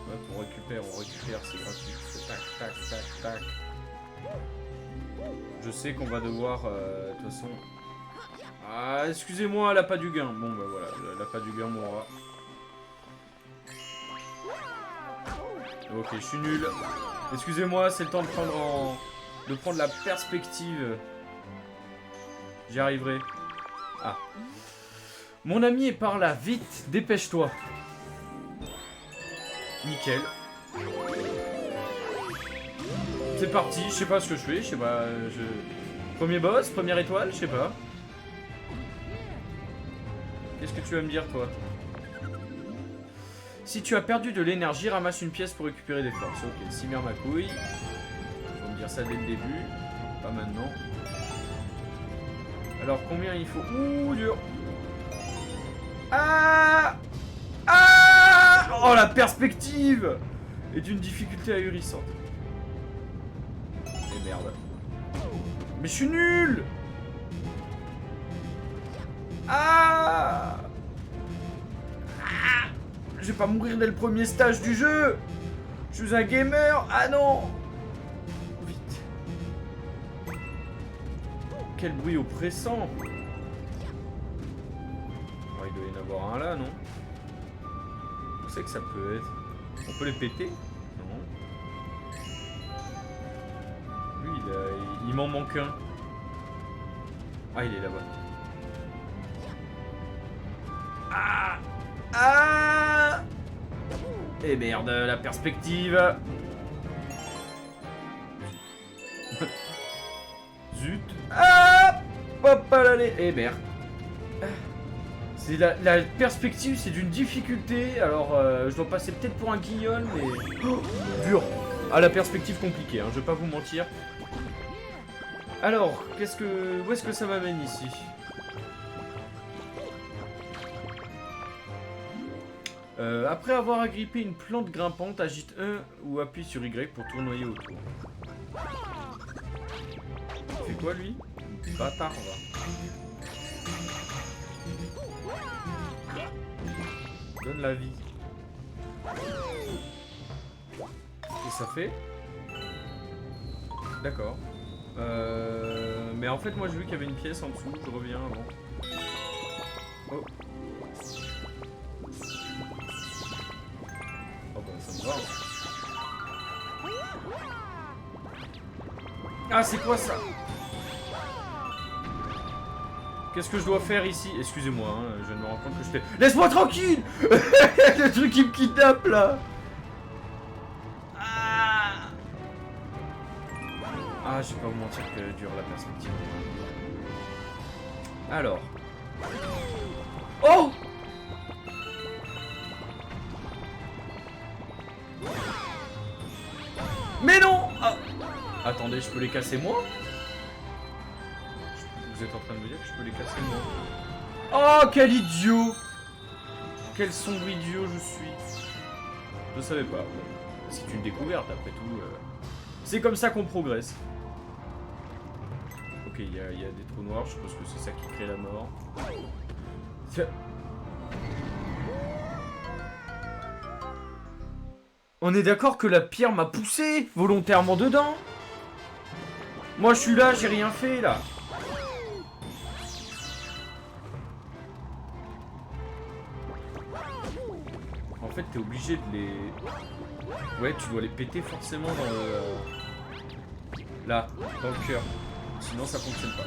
Hop, on récupère, c'est gratuit. Tac, tac, tac, tac. Je sais qu'on va devoir, de toute façon... Ah, excusez-moi, elle a pas du gain. Bon, bah voilà, elle a pas du gain, moi. Ok, je suis nul. Excusez-moi, c'est le temps de prendre la perspective. J'y arriverai. Ah. Mon ami est par là, vite, dépêche-toi. Nickel. C'est parti, je sais pas ce que je fais, je sais pas, Premier boss, première étoile, je sais pas. Qu'est-ce que tu vas me dire, toi? Si tu as perdu de l'énergie, ramasse une pièce pour récupérer des forces. Ok, Cimère ma couille. Faut me dire ça dès le début, pas maintenant. Alors, combien il faut? Ouh, dur. Ah! Ah! Oh, la perspective est d'une difficulté ahurissante. Et merde. Mais je suis nul! Ah! Ah! Je vais pas mourir dès le premier stage du jeu! Je suis un gamer! Ah non! Vite. Quel bruit oppressant. Oh, il doit y en avoir un là, non? Où c'est que ça peut être? On peut les péter? Non. Lui, il m'en manque un. Ah, il est là-bas. Ah! Ah! Et merde, la perspective. Zut. Ah! Hop là, et merde. C'est la perspective, c'est d'une difficulté. Alors, je dois passer peut-être pour un guignol, mais... Oh, dur. Ah, la perspective compliquée, hein, je vais pas vous mentir. Alors, où est-ce que ça m'amène ici? Après avoir agrippé une plante grimpante, agite 1 ou appuie sur Y pour tournoyer autour. Il fait quoi lui? Bâtard, va. Donne la vie. Et ça fait? D'accord. Mais en fait, moi j'ai vu qu'il y avait une pièce en dessous. Je reviens avant. Oh. Oh bah ça me va. Ah, c'est quoi ça? Qu'est-ce que je dois faire ici? Excusez-moi, hein, je viens de me rendre compte que je fais... Laisse-moi tranquille. Le truc qui me kidnappe là. Ah, je vais pas vous mentir qu'elle dure la perspective. Alors. Oh! Mais non! Ah. Attendez, je peux les casser moi? Vous êtes en train de me dire que je peux les casser moi? Oh, quel idiot! Quel sombre idiot je suis. Je savais pas. C'est une découverte après tout. C'est comme ça qu'on progresse. Ok, il y a des trous noirs, je pense que c'est ça qui crée la mort. On est d'accord que la pierre m'a poussé volontairement dedans. Moi je suis là, j'ai rien fait là. En fait t'es obligé de les... Ouais, tu dois les péter forcément dans le... Là, dans le cœur. Sinon ça fonctionne pas.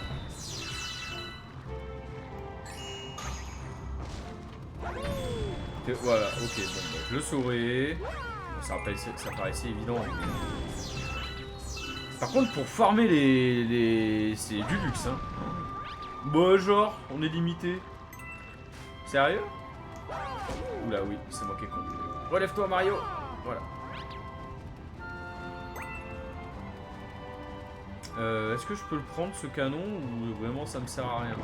Voilà, ok, bon, bah, je le saurai. Ça paraissait évident. Par contre, pour farmer les... C'est du luxe, hein. Bon, genre, on est limité. Sérieux? Oula, oui, c'est moi qui ai con. Relève-toi, Mario. Voilà. Est-ce que je peux le prendre, ce canon, ou vraiment ça me sert à rien?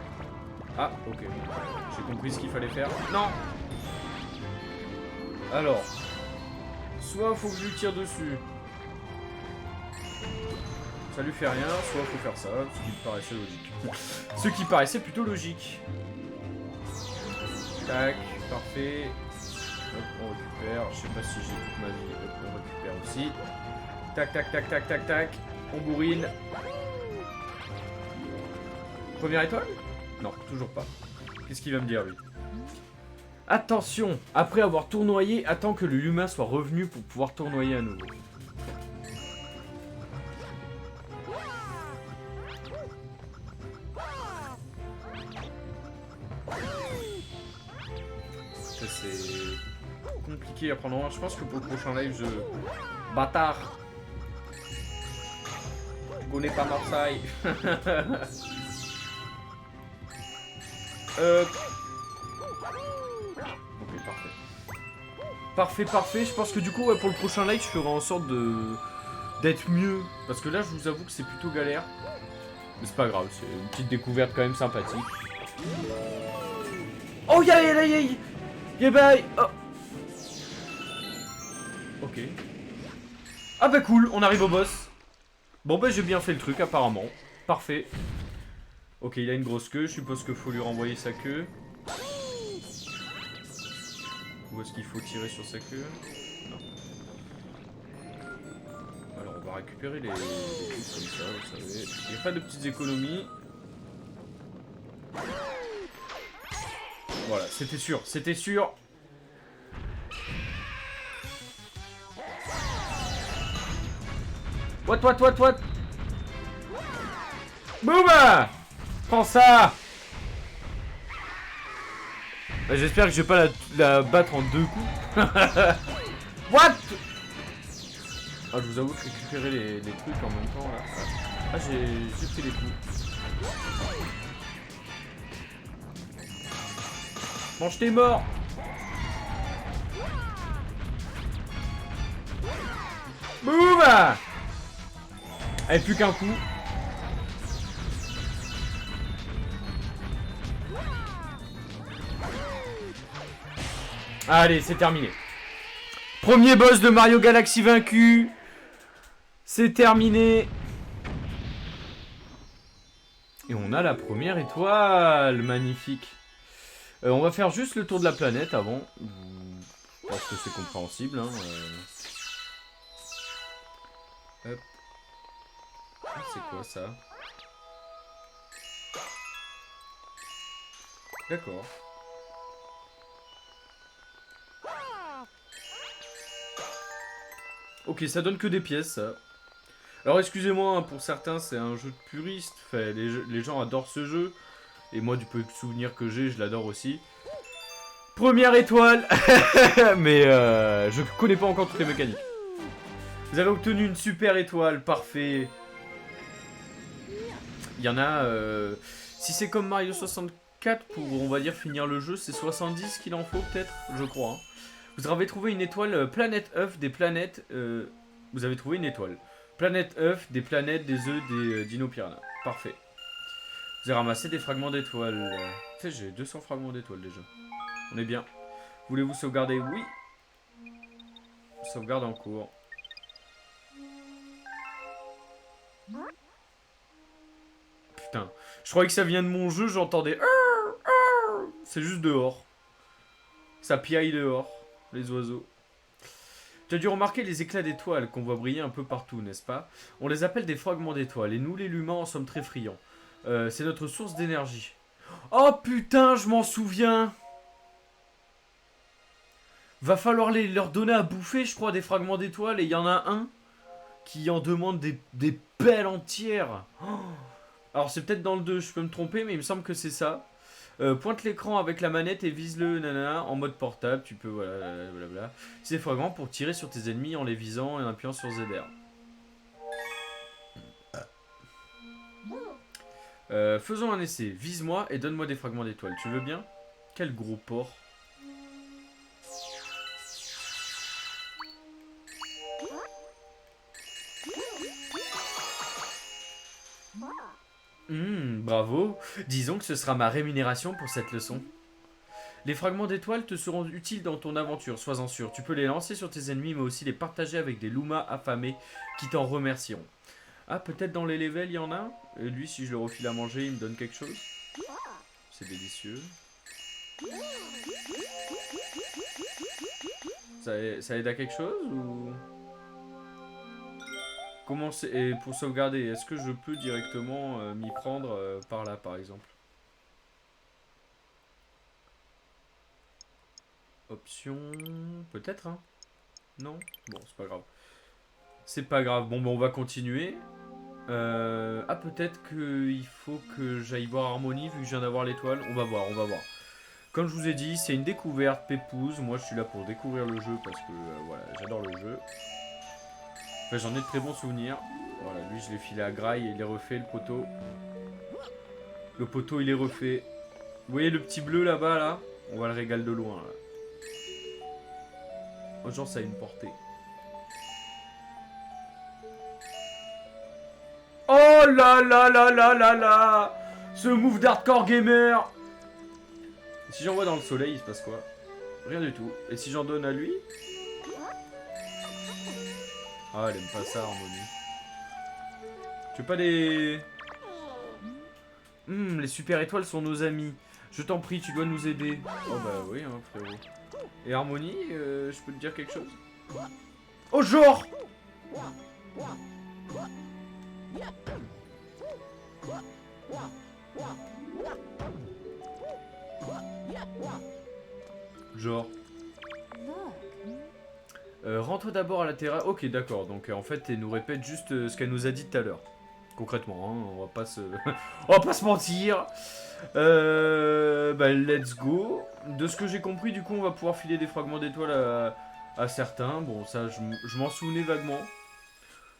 Ah, ok. J'ai compris ce qu'il fallait faire. Non! Alors. Soit faut que je lui tire dessus. Ça lui fait rien, soit faut faire ça, ce qui me paraissait logique. Ce qui paraissait plutôt logique. Tac, parfait. Hop, on récupère. Je sais pas si j'ai toute ma vie. Hop, on récupère aussi. Tac, tac, tac, tac, tac, tac. On bourrine. Première étoile? Non, toujours pas. Qu'est-ce qu'il va me dire, lui? Attention! Après avoir tournoyé, attends que le humain soit revenu pour pouvoir tournoyer à nouveau. Ça, c'est compliqué à prendre en main. Je pense que pour le prochain live, je... Bâtard! Je connais pas Marseille. Ok, parfait. Parfait. Je pense que du coup, ouais, pour le prochain live, je ferai en sorte d'être mieux. Parce que là, je vous avoue que c'est plutôt galère. Mais c'est pas grave, c'est une petite découverte quand même sympathique. Oh, yay! Oh. Ok. Ah bah cool, on arrive au boss. Bon bah j'ai bien fait le truc apparemment. Parfait. Ok, il a une grosse queue, je suppose qu'il faut lui renvoyer sa queue. Ou est-ce qu'il faut tirer sur sa queue? Non. Alors on va récupérer les trucs comme ça, vous savez. Il n'y a pas de petites économies. Voilà, c'était sûr, c'était sûr. What? Boum! Prends ça! Bah, j'espère que je vais pas la battre en 2 coups. What? Ah, je vous avoue que récupérer les trucs en même temps là. Ah, j'ai pris les coups. Mange tes morts! Boum! Allez, plus qu'un coup. Allez, c'est terminé. Premier boss de Mario Galaxy vaincu. C'est terminé. Et on a la première étoile. Magnifique. On va faire juste le tour de la planète avant. Je pense que c'est compréhensible. Hein. Hop. Ah, c'est quoi ça? D'accord. Ok, ça donne que des pièces, ça. Alors excusez-moi, hein, pour certains c'est un jeu de puriste. Enfin, les gens adorent ce jeu. Et moi, du peu de souvenirs que j'ai, je l'adore aussi. Première étoile. Mais je connais pas encore toutes les mécaniques. Vous avez obtenu une super étoile, parfait. Il y en a... si c'est comme Mario 64, pour, on va dire, finir le jeu, c'est 70 qu'il en faut peut-être, je crois. Hein. Vous avez trouvé une étoile, planète œuf des planètes... vous avez trouvé une étoile. Planète œuf, des planètes, des œufs, des dino-piranhas. Parfait. Vous avez ramassé des fragments d'étoiles. Tu sais, j'ai 200 fragments d'étoiles déjà. On est bien. Voulez-vous sauvegarder? Oui. Sauvegarde en cours. Putain. Je croyais que ça vient de mon jeu, j'entendais... C'est juste dehors. Ça piaille dehors, les oiseaux. Tu as dû remarquer les éclats d'étoiles qu'on voit briller un peu partout, n'est-ce pas? On les appelle des fragments d'étoiles, et nous les humains en sommes très friands. C'est notre source d'énergie. Oh putain, je m'en souviens! Va falloir leur donner à bouffer, je crois, des fragments d'étoiles, et il y en a un qui en demande des pelles entières. Oh. Alors c'est peut-être dans le 2, je peux me tromper, mais il me semble que c'est ça. Pointe l'écran avec la manette et vise-le nanana, en mode portable, tu peux, voilà, blablabla. C'est fragments pour tirer sur tes ennemis en les visant et en appuyant sur ZR. Faisons un essai, vise-moi et donne-moi des fragments d'étoiles, tu veux bien? Quel gros porc. Bravo. Disons que ce sera ma rémunération pour cette leçon. Les fragments d'étoiles te seront utiles dans ton aventure, sois-en sûr. Tu peux les lancer sur tes ennemis, mais aussi les partager avec des Lumas affamés qui t'en remercieront. Ah, peut-être dans les levels, il y en a. Et lui, si je le refile à manger, il me donne quelque chose. C'est délicieux. Ça aide à quelque chose ou... Comment c'est... Et pour sauvegarder, est-ce que je peux directement m'y prendre par là, par exemple? Option... Peut-être, hein? Non? Bon, c'est pas grave. C'est pas grave. Bon, ben on va continuer. Ah, peut-être qu'il faut que j'aille voir Harmonie, vu que je viens d'avoir l'étoile. On va voir, on va voir. Comme je vous ai dit, c'est une découverte, pépouze. Moi, je suis là pour découvrir le jeu parce que, voilà, j'adore le jeu. Enfin, j'en ai de très bons souvenirs. Voilà, lui, je l'ai filé à graille et il est refait, le poteau. Le poteau, il est refait. Vous voyez le petit bleu là-bas, là? On va le régaler de loin, là. Oh, genre, ça a une portée. Oh là là là là là là! Ce move d'hardcore gamer! Si j'envoie dans le soleil, il se passe quoi? Rien du tout. Et si j'en donne à lui? Ah, elle aime pas ça, Harmonie. Tu veux pas des... les super étoiles sont nos amis. Je t'en prie, tu dois nous aider. Oh bah oui, hein, frérot. Et Harmonie, je peux te dire quelque chose? Oh, genre! Genre. Rends-toi d'abord à la terrasse. Ok, d'accord. Donc en fait, elle nous répète juste ce qu'elle nous a dit tout à l'heure. Concrètement, hein, on va pas se... on va pas se mentir. Bah, let's go. De ce que j'ai compris, du coup, on va pouvoir filer des fragments d'étoiles à certains. Bon, ça, je m'en souvenais vaguement.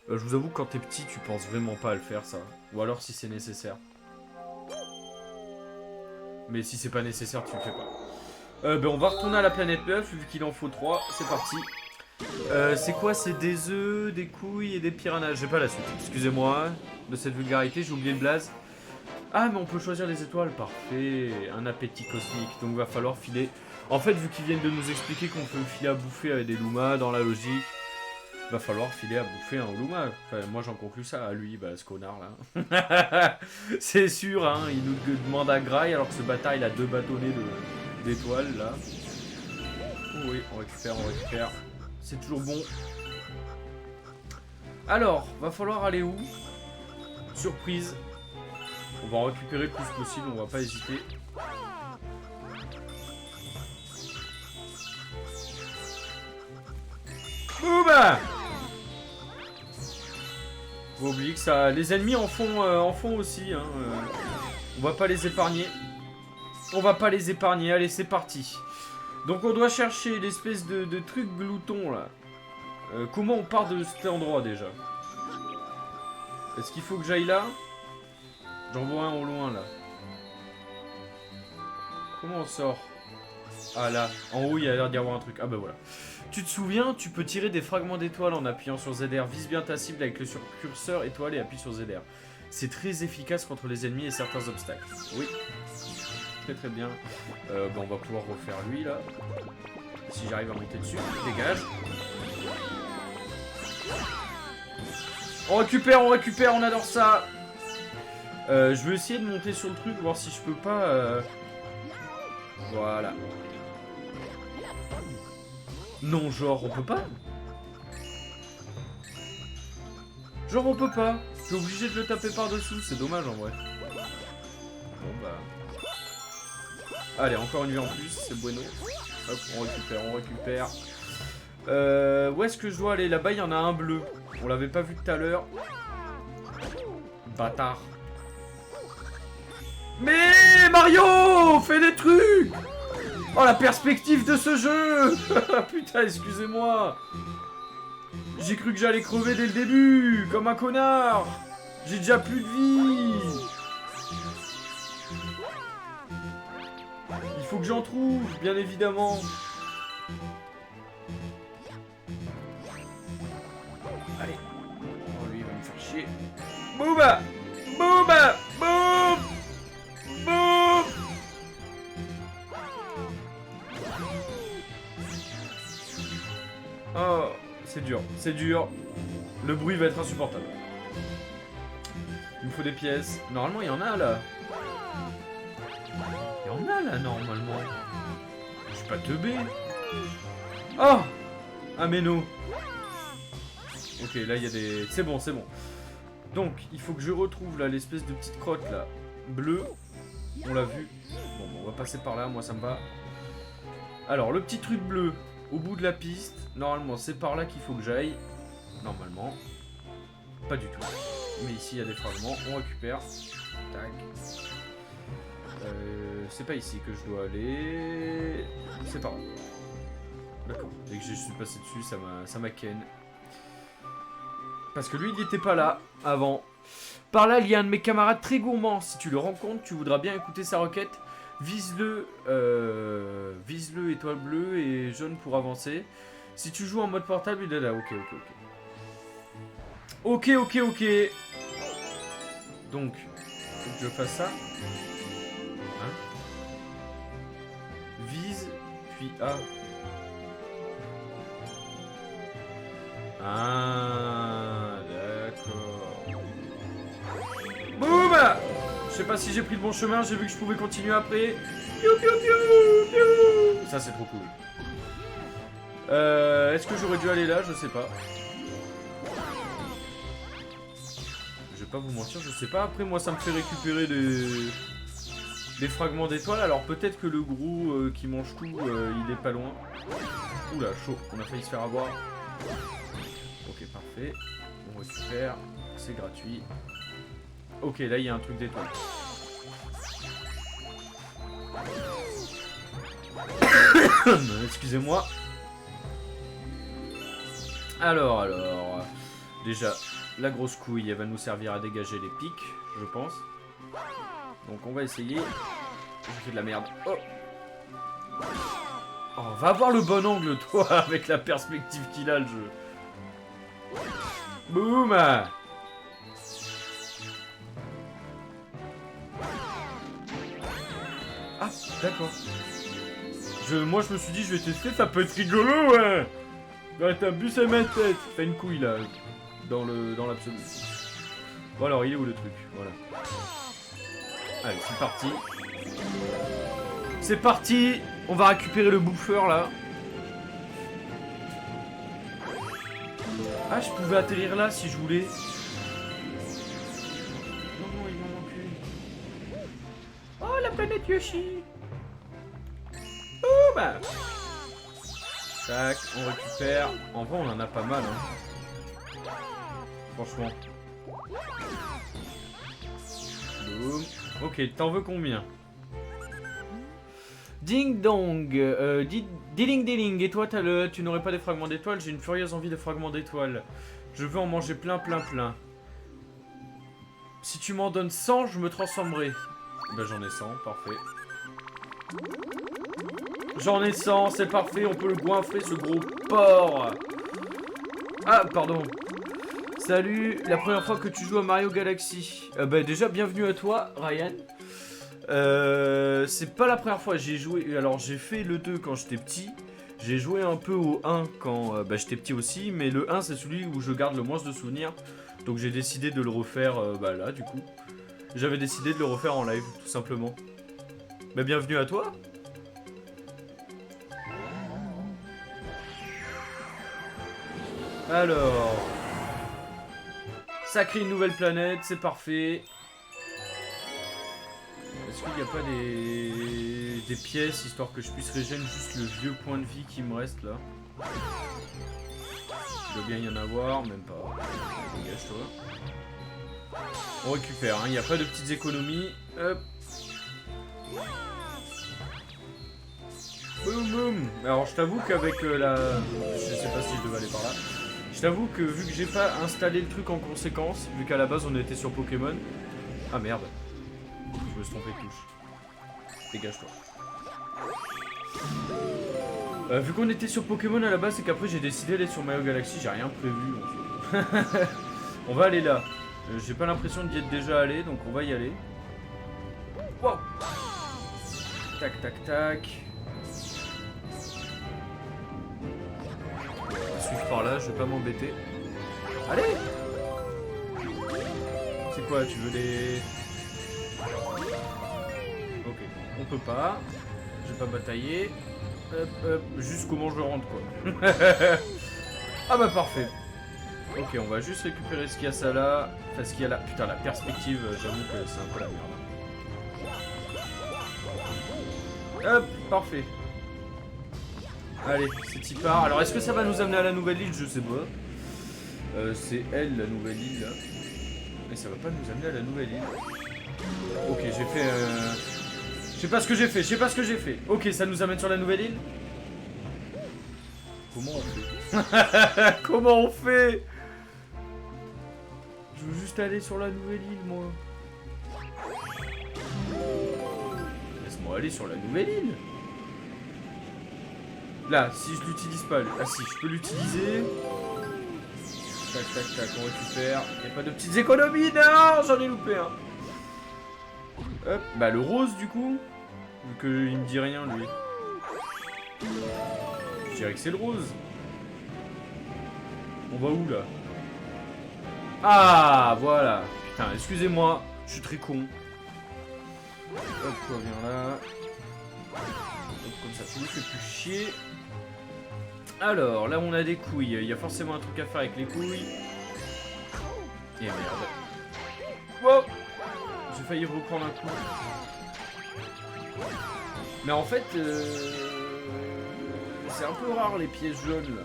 Je vous avoue, quand t'es petit, tu penses vraiment pas à le faire, ça. Ou alors si c'est nécessaire. Mais si c'est pas nécessaire, tu le fais pas. Ben on va retourner à la planète 9, vu qu'il en faut 3. C'est parti. C'est quoi? C'est des œufs, des couilles et des piranhas. J'ai pas la suite. Excusez-moi de cette vulgarité, j'ai oublié le blaze. Ah, mais on peut choisir les étoiles. Parfait. Un appétit cosmique. Donc va falloir filer. En fait, vu qu'ils viennent de nous expliquer qu'on peut filer à bouffer avec des Lumas dans la logique, va falloir filer à bouffer un Luma. Enfin, moi j'en conclus ça à lui, bah, ce connard là. C'est sûr, hein, il nous demande à graille alors que ce bâtard il a 2 bâtonnets d'étoiles là. Oh oui, on récupère. C'est toujours bon. Alors, va falloir aller où? Surprise. On va en récupérer le plus possible, on va pas hésiter. Boum! Faut oublier que ça, les ennemis en font aussi. Hein, on va pas les épargner. Allez, c'est parti. Donc on doit chercher l'espèce de truc glouton là. Comment on part de cet endroit déjà? Est-ce qu'il faut que j'aille là? J'en vois un au loin là. Comment on sort? Ah là, en haut il y a l'air d'y avoir un truc. Ah bah voilà. Tu te souviens, tu peux tirer des fragments d'étoiles en appuyant sur ZR. Vise bien ta cible avec le curseur étoile et appuie sur ZR. C'est très efficace contre les ennemis et certains obstacles. Oui. Très bien. Bon, on va pouvoir refaire lui là. Si j'arrive à monter dessus. Dégage. On récupère, on adore ça. Je vais essayer de monter sur le truc, voir si je peux pas... Voilà. Non, genre, on peut pas? Genre, on peut pas. T'es obligé de le taper par-dessous, c'est dommage en vrai. Bon bah... Allez, encore une vie en plus, c'est bueno. Hop, on récupère. Où est-ce que je dois aller? Là-bas, il y en a un bleu. On l'avait pas vu tout à l'heure. Bâtard. Mais Mario, fais des trucs! Oh, la perspective de ce jeu! Putain, excusez-moi. J'ai cru que j'allais crever dès le début, comme un connard. J'ai déjà plus de vie. Il faut que j'en trouve, bien évidemment. Allez. Oh, lui, il va me faire chier. Bouba! Bouba! Boum! Boum! Oh, c'est dur, c'est dur. Le bruit va être insupportable. Il me faut des pièces. Normalement, il y en a là. Il y en a là, normalement. Je suis pas teubé. Oh! Un méno. Ok, là, il y a des... C'est bon, c'est bon. Donc, il faut que je retrouve là l'espèce de petite crotte là. Bleue. On l'a vu. Bon, on va passer par là, moi ça me va. Alors, le petit truc bleu au bout de la piste. Normalement, c'est par là qu'il faut que j'aille. Normalement. Pas du tout. Mais ici, il y a des fragments. On récupère. Tac. C'est pas ici que je dois aller. C'est par là. D'accord. Dès que je suis passé dessus, ça m'a ken. Parce que lui, il n'était pas là avant. Par là, il y a un de mes camarades très gourmand. Si tu le rencontres, tu voudras bien écouter sa requête. Vise-le étoile bleue et jaune pour avancer. Si tu joues en mode portable, il est là. Ok. Donc, faut que je fasse ça. Hein? Vise, puis A. Ah, d'accord. Boum! Je sais pas si j'ai pris le bon chemin, j'ai vu que je pouvais continuer après. Piou, piou, piou, piou. Ça, c'est trop cool. Est-ce que j'aurais dû aller là? Je sais pas. Je vais pas vous mentir, je sais pas. Après, moi, ça me fait récupérer des fragments d'étoiles. Alors peut-être que le gros qui mange tout, il est pas loin. Oula, chaud, on a failli se faire avoir. Ok, parfait. On récupère, c'est gratuit. Ok, là il y a un truc d'étoile. Excusez-moi. Alors. Déjà, la grosse couille, elle va nous servir à dégager les pics, je pense. Donc on va essayer. J'ai fait de la merde. Oh, va avoir le bon angle, toi, avec la perspective qu'il a, le jeu. Boum. Ah, d'accord. Moi, je me suis dit, je vais tester, ça peut être rigolo, ouais. Ouais, t'as bussé ma tête. T'as une couille, là, dans l'absolu. Bon, alors, il est où, le truc? Voilà. Allez, c'est parti. C'est parti. On va récupérer le bouffeur, là. Ah, je pouvais atterrir là, si je voulais. Non, il m'en manque une. Oh, la planète Yoshi. Oh, bah. Tac, on récupère. En vrai, on en a pas mal, hein. Franchement. Boum. Ok, t'en veux combien? Ding dong. Diling diling. Et toi, tu n'aurais pas des fragments d'étoiles? J'ai une furieuse envie de fragments d'étoiles. Je veux en manger plein. Si tu m'en donnes 100, je me transformerai. Ben, j'en ai 100, parfait. J'en ai 100, c'est parfait, on peut le goinfrer, ce gros porc. Ah, pardon. Salut, la première fois que tu joues à Mario Galaxy. Bah déjà, bienvenue à toi, Ryan. C'est pas la première fois, j'ai joué... Alors, j'ai fait le 2 quand j'étais petit. J'ai joué un peu au 1 quand j'étais petit aussi. Mais le 1, c'est celui où je garde le moins de souvenirs. Donc j'ai décidé de le refaire là, du coup. J'avais décidé de le refaire en live, tout simplement. Bah, bienvenue à toi. Alors, ça crée une nouvelle planète, c'est parfait. Est-ce qu'il n'y a pas des pièces, histoire que je puisse régénérer juste le vieux point de vie qui me reste là? Il doit bien y en avoir, même pas. Dégage-toi. On récupère, hein. Il n'y a pas de petites économies. Hop. Boum boum. Alors je t'avoue qu'avec la... Je sais pas si je devais aller par là. Je t'avoue que vu que j'ai pas installé le truc en conséquence, vu qu'à la base on était sur Pokémon... Ah merde. Je me suis trompé de touche. Dégage-toi. Vu qu'on était sur Pokémon à la base, c'est qu'après j'ai décidé d'aller sur Mario Galaxy, j'ai rien prévu en fait. On va aller là. J'ai pas l'impression d'y être déjà allé, donc on va y aller. Wow. Tac tac tac. Suivre par là, je vais pas m'embêter. Allez! C'est quoi, tu veux des... Ok, on peut pas. Je vais pas batailler. Hop, juste comment je rentre quoi. Ah bah parfait. Ok, on va juste récupérer ce qu'il y a ça là. Enfin, ce qu'il y a là. Putain, la perspective, j'avoue que c'est un peu la merde. Hop, parfait. Allez, c'est y part. Alors, est-ce que ça va nous amener à la nouvelle île? Je sais pas. C'est elle, la nouvelle île, là. Mais ça va pas nous amener à la nouvelle île. Ok, j'ai fait... Je sais pas ce que j'ai fait, Ok, ça nous amène sur la nouvelle île. Comment on fait? Comment on fait? Je veux juste aller sur la nouvelle île, moi. Laisse-moi aller sur la nouvelle île. Là, si je l'utilise pas... Ah si, je peux l'utiliser. Tac, tac, tac, on récupère. Y'a pas de petites économies, non. J'en ai loupé un. Hop, bah le rose du coup. Vu qu'il me dit rien, lui. Je dirais que c'est le rose. On va où, là? Ah, voilà. Putain, excusez-moi. Je suis très con. Hop, toi, viens là. Hop, comme ça, tu nous fais plus chier. Alors, là on a des couilles, il y a forcément un truc à faire avec les couilles. Et merde. Wow. J'ai failli reprendre un coup. Mais en fait, c'est un peu rare les pièces jaunes là.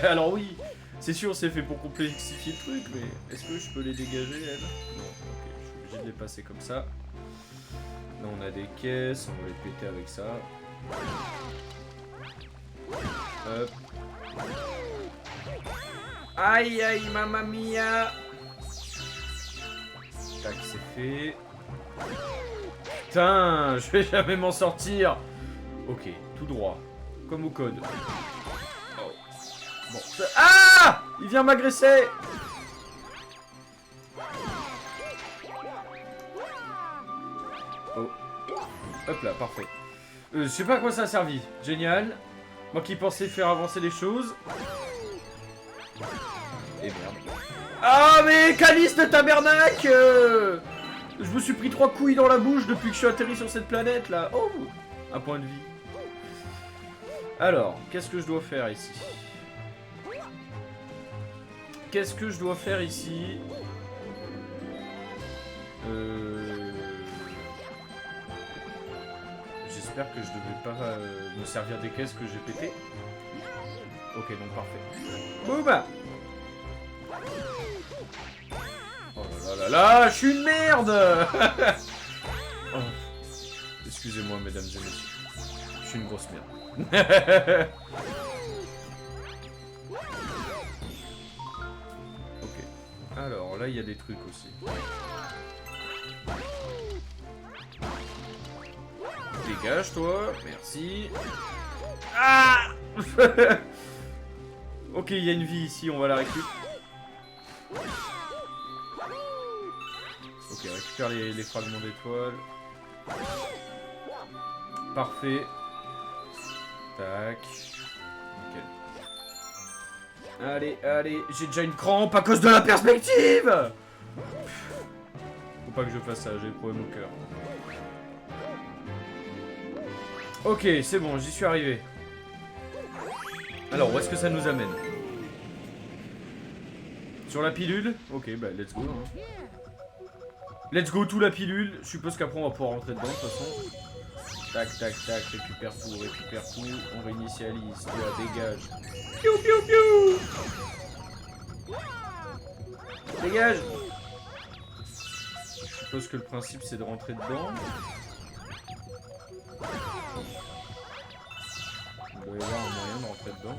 Alors oui, c'est sûr c'est fait pour complexifier le truc, mais est-ce que je peux les dégager elles? Non, ok, je suis obligé de les passer comme ça. Là on a des caisses, on va les péter avec ça. Hop. Aïe aïe mamma mia. Tac, c'est fait. Putain, je vais jamais m'en sortir. Ok, tout droit. Comme au code. Oh. Bon. Ah! Il vient m'agresser. Oh. Hop là, parfait. Je sais pas à quoi ça a servi. Génial. Moi qui pensais faire avancer les choses. Et merde. Ah mais Calice de tabernacle. Je me suis pris 3 couilles dans la bouche depuis que je suis atterri sur cette planète là. Oh, un point de vie. Alors, qu'est-ce que je dois faire ici? Qu'est-ce que je dois faire ici? J'espère que je devais pas me servir des caisses que j'ai pétées. Ok, donc parfait. Boum! Oh là là là là, je suis une merde. Oh. Excusez-moi, mesdames et messieurs. Je suis une grosse merde. Ok. Alors, là, il y a des trucs aussi. Dégage, toi. Merci. Ah. Ok, il y a une vie ici, on va la récupérer. Ok, récupère les fragments d'étoiles. Parfait. Tac. Nickel. Allez, allez, j'ai déjà une crampe à cause de la perspective. Faut pas que je fasse ça, j'ai des problèmes au cœur. Ok, c'est bon, j'y suis arrivé. Alors, où est-ce que ça nous amène? Sur la pilule? Ok, bah let's go. Hein. Let's go tout la pilule. Je suppose qu'après on va pouvoir rentrer dedans de toute façon. Tac, tac, tac, récupère tout, récupère tout. On réinitialise, toi, dégage. Piou, piou, piou. Dégage. Je suppose que le principe c'est de rentrer dedans. Il doit y avoir un moyen de rentrer dedans.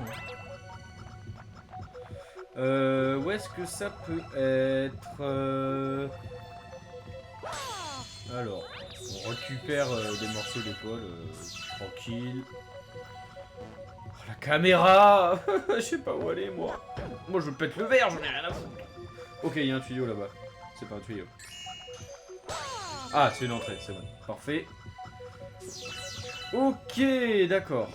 Hein. Où est-ce que ça peut être Alors, on récupère des morceaux d'épaule, tranquille. Oh, la caméra. Je sais pas où aller, moi. Moi, je pète le verre, j'en ai rien à foutre. Ok, il y a un tuyau là-bas. C'est pas un tuyau. Ah, c'est une entrée, c'est bon. Parfait. Ok, d'accord.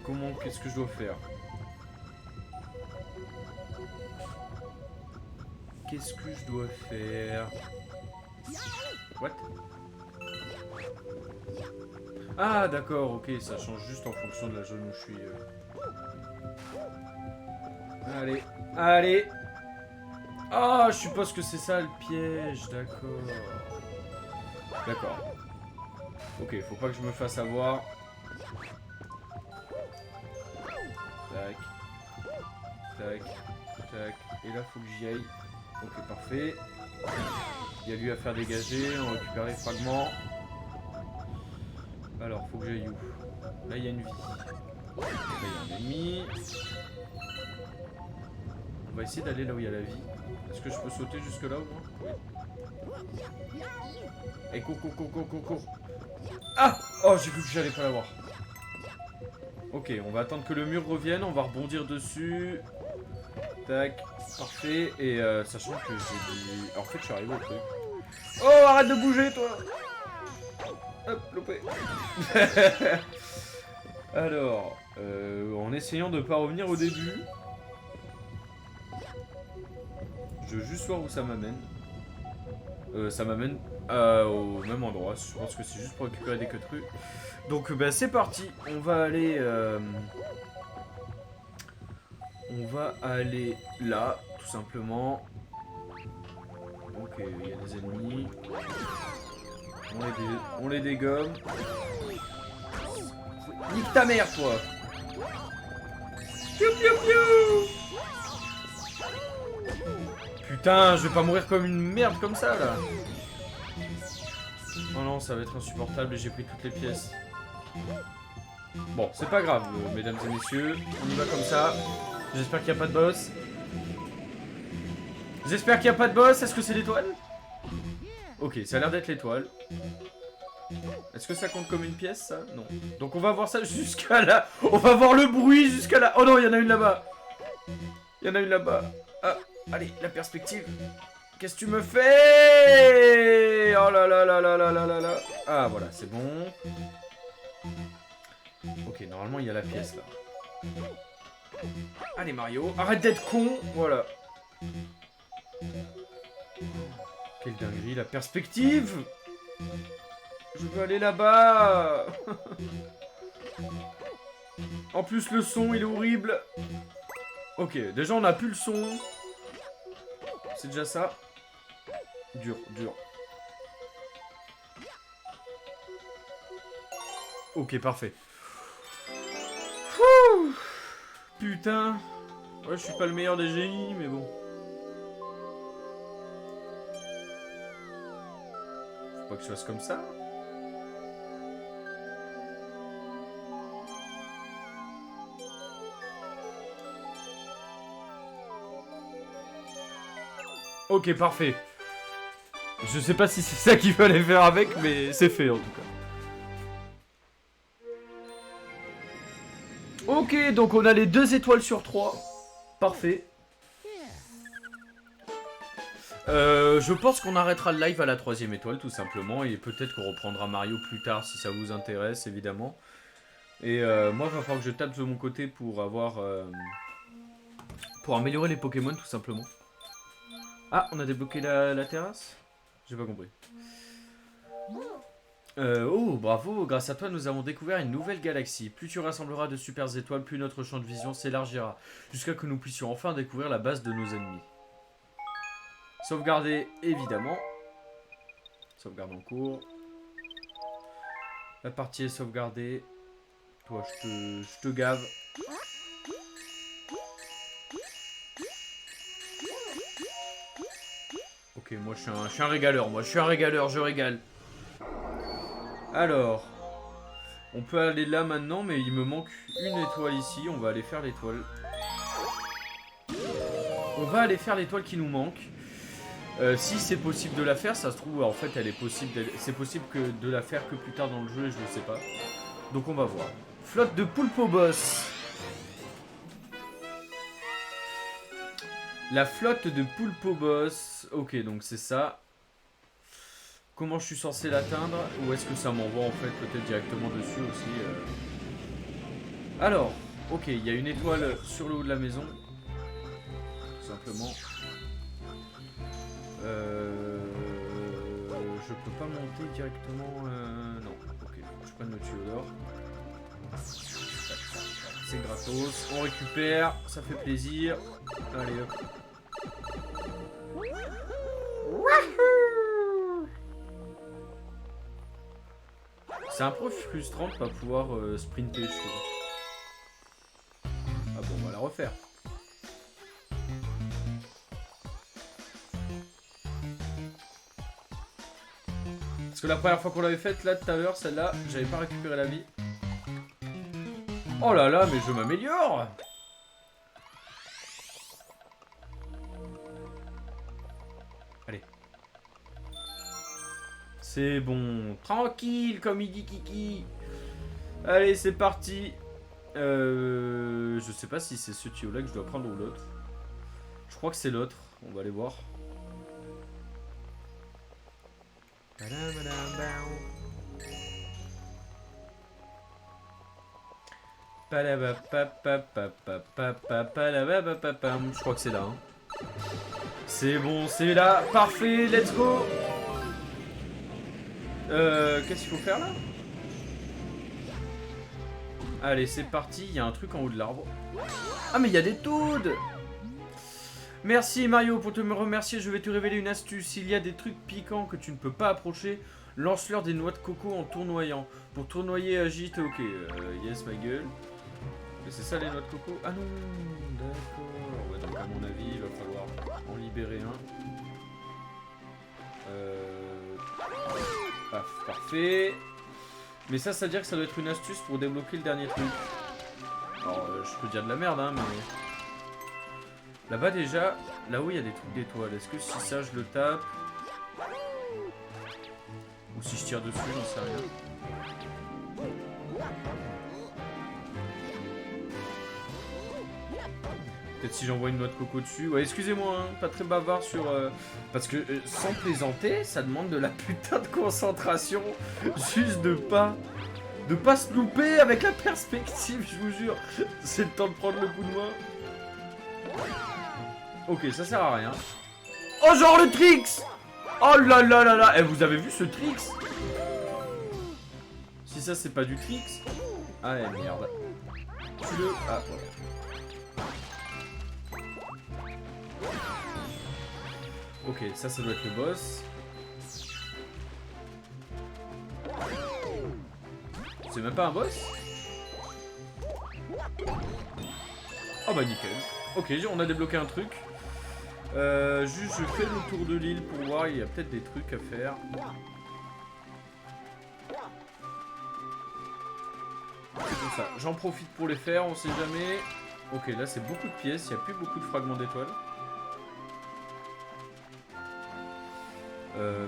Comment, qu'est-ce que je dois faire? Qu'est-ce que je dois faire? What? Ah d'accord, ok, ça change juste en fonction de la zone où je suis. Allez, allez. Ah, je suppose que c'est ça le piège, d'accord. D'accord. Ok, faut pas que je me fasse avoir. Tac. Tac. Tac. Et là, faut que j'y aille. Ok, parfait. Il y a lui à faire dégager. On récupère les fragments. Alors, faut que j'aille où? Là, il y a une vie. Là, il y a un ennemi. On va essayer d'aller là où il y a la vie. Est-ce que je peux sauter jusque là au moins? Oui. Et cours, cours, cours, cours, cours, cours. Ah! Oh, j'ai cru que j'allais pas l'avoir. Ok, on va attendre que le mur revienne. On va rebondir dessus. Tac. Parfait. Et sachant que j'ai dit... En fait, je suis arrivé au truc. Oh, arrête de bouger, toi! Hop, loupé. Alors, en essayant de pas revenir au début, je veux juste voir où ça m'amène. Ça m'amène au même endroit. Je pense que c'est juste pour récupérer des queues. Donc, bah, c'est parti. On va aller là, tout simplement. Ok, il y a des ennemis. On les dégomme. Nique ta mère, toi. Piou piou piou. Putain, je vais pas mourir comme une merde comme ça, là. Oh non, ça va être insupportable et j'ai pris toutes les pièces. Bon, c'est pas grave, mesdames et messieurs. On y va comme ça. J'espère qu'il n'y a pas de boss. J'espère qu'il n'y a pas de boss. Est-ce que c'est l'étoile? Ok, ça a l'air d'être l'étoile. Est-ce que ça compte comme une pièce, ça? Non. Donc on va voir ça jusqu'à là. On va voir le bruit jusqu'à là. Oh non, il y en a une là-bas. Il y en a une là-bas. Ah, allez, la perspective. Qu'est-ce que tu me fais? Oh là là là là là là là là. Ah, voilà, c'est bon. Ok, normalement, il y a la pièce, là. Allez, Mario, arrête d'être con. Voilà. Quelle dinguerie, la perspective. Je veux aller là-bas. En plus, le son, il est horrible. Ok, déjà, on n'a plus le son. C'est déjà ça. Dur, dur. Ok, parfait. Ouh, putain. Ouais, je suis pas le meilleur des génies, mais bon. Faut pas que je fasse comme ça. Ok, parfait. Je sais pas si c'est ça qu'il fallait faire avec, mais c'est fait en tout cas. Ok, donc on a les 2 étoiles sur 3. Parfait. Je pense qu'on arrêtera le live à la 3e étoile, tout simplement. Et peut-être qu'on reprendra Mario plus tard, si ça vous intéresse, évidemment. Et moi, il va falloir que je tape de mon côté pour avoir... pour améliorer les Pokémon, tout simplement. Ah, on a débloqué la terrasse? J'ai pas compris. Oh, bravo, grâce à toi, nous avons découvert une nouvelle galaxie. Plus tu rassembleras de super étoiles, plus notre champ de vision s'élargira, jusqu'à que nous puissions enfin découvrir la base de nos ennemis. Sauvegarder, évidemment. Sauvegarde en cours. La partie est sauvegardée. Toi, je te gave. Ok, moi je suis un régaleur, je régale. Alors, on peut aller là maintenant, mais il me manque une étoile ici. On va aller faire l'étoile. On va aller faire l'étoile qui nous manque. Si c'est possible de la faire, ça se trouve, en fait, elle est possible. C'est possible que de la faire que plus tard dans le jeu, je ne sais pas. Donc on va voir. Flotte de Pulpo Boss. La flotte de Pulpo Boss. Ok, donc c'est ça. Comment je suis censé l'atteindre? Ou est-ce que ça m'envoie en fait peut-être directement dessus aussi Alors, ok, il y a une étoile sur le haut de la maison. Tout simplement. Je peux pas monter directement. Non, ok, faut que je prenne le tuyau d'or. C'est gratos. On récupère, ça fait plaisir. Allez hop. C'est un peu frustrant de pas pouvoir sprinter, je trouve. Ah bon, on va la refaire. Parce que la première fois qu'on l'avait faite, là, tout à l'heure, celle-là, j'avais pas récupéré la vie. Oh là là, mais je m'améliore! Allez. C'est bon. Tranquille, comme il dit Kiki. Allez, c'est parti. Je sais pas si c'est ce tuyau-là que je dois prendre ou l'autre. Je crois que c'est l'autre. On va aller voir. Je crois que c'est là. Hein. C'est bon, c'est là. Parfait, let's go. Qu'est-ce qu'il faut faire là? Allez, c'est parti. Il y a un truc en haut de l'arbre. Ah, mais il y a des toads. Merci Mario, pour te me remercier, je vais te révéler une astuce. S'il y a des trucs piquants que tu ne peux pas approcher, lance-leur des noix de coco en tournoyant. Pour tournoyer, agite, ok. Yes, ma gueule. Mais c'est ça les noix de coco? Ah non, d'accord. Ouais, donc à mon avis, il va falloir en libérer un. Paf, parfait. Mais ça veut dire que ça doit être une astuce pour débloquer le dernier truc. Alors, je peux dire de la merde, hein, mais... Là-bas, déjà, là-haut, il y a des trucs d'étoiles. Est-ce que si ça, je le tape... Ou si je tire dessus, j'en sais rien. Peut-être si j'envoie une noix de coco dessus. Ouais, excusez-moi, hein, pas très bavard sur... Parce que, sans plaisanter, ça demande de la putain de concentration. Juste de pas se louper avec la perspective, je vous jure. C'est le temps de prendre le coup de main. Ok, ça sert à rien. Oh, genre le Trix! Oh là là là là! Eh, vous avez vu ce Trix? Si ça, c'est pas du Trix... Ah, merde. Tu le... Ah, voilà. Ok, ça doit être le boss. C'est même pas un boss? Oh bah nickel. Ok, on a débloqué un truc. Juste je fais le tour de l'île pour voir, il y a peut-être des trucs à faire. C'est comme ça, j'en profite pour les faire, on sait jamais. Ok, là c'est beaucoup de pièces, il n'y a plus beaucoup de fragments d'étoiles.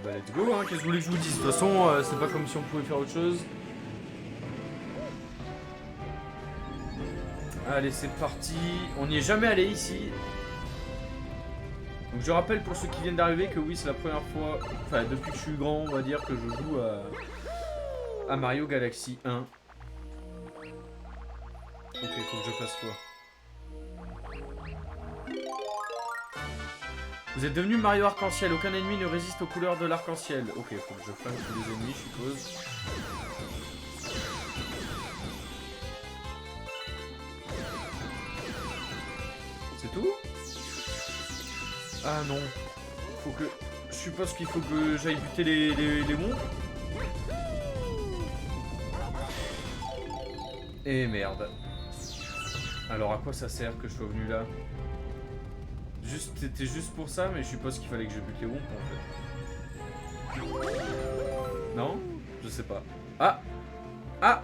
Bah let's go, hein. Qu'est-ce que vous voulez que je vous dise? De toute façon, c'est pas comme si on pouvait faire autre chose. Allez, c'est parti. On n'y est jamais allé ici. Donc je rappelle pour ceux qui viennent d'arriver que oui, c'est la première fois, enfin depuis que je suis grand, on va dire, que je joue à Mario Galaxy 1. Ok, faut que je fasse quoi? Vous êtes devenu Mario Arc-en-Ciel, aucun ennemi ne résiste aux couleurs de l'arc-en-ciel. Ok, faut que je flingue tous les ennemis, je suppose. C'est tout? Ah non. Faut que... Je suppose qu'il faut que j'aille buter les monstres. Et merde. Alors à quoi ça sert que je sois venu là? C'était juste pour ça, mais je suppose qu'il fallait que je bute les monstres en fait. Non? Je sais pas. Ah! Ah!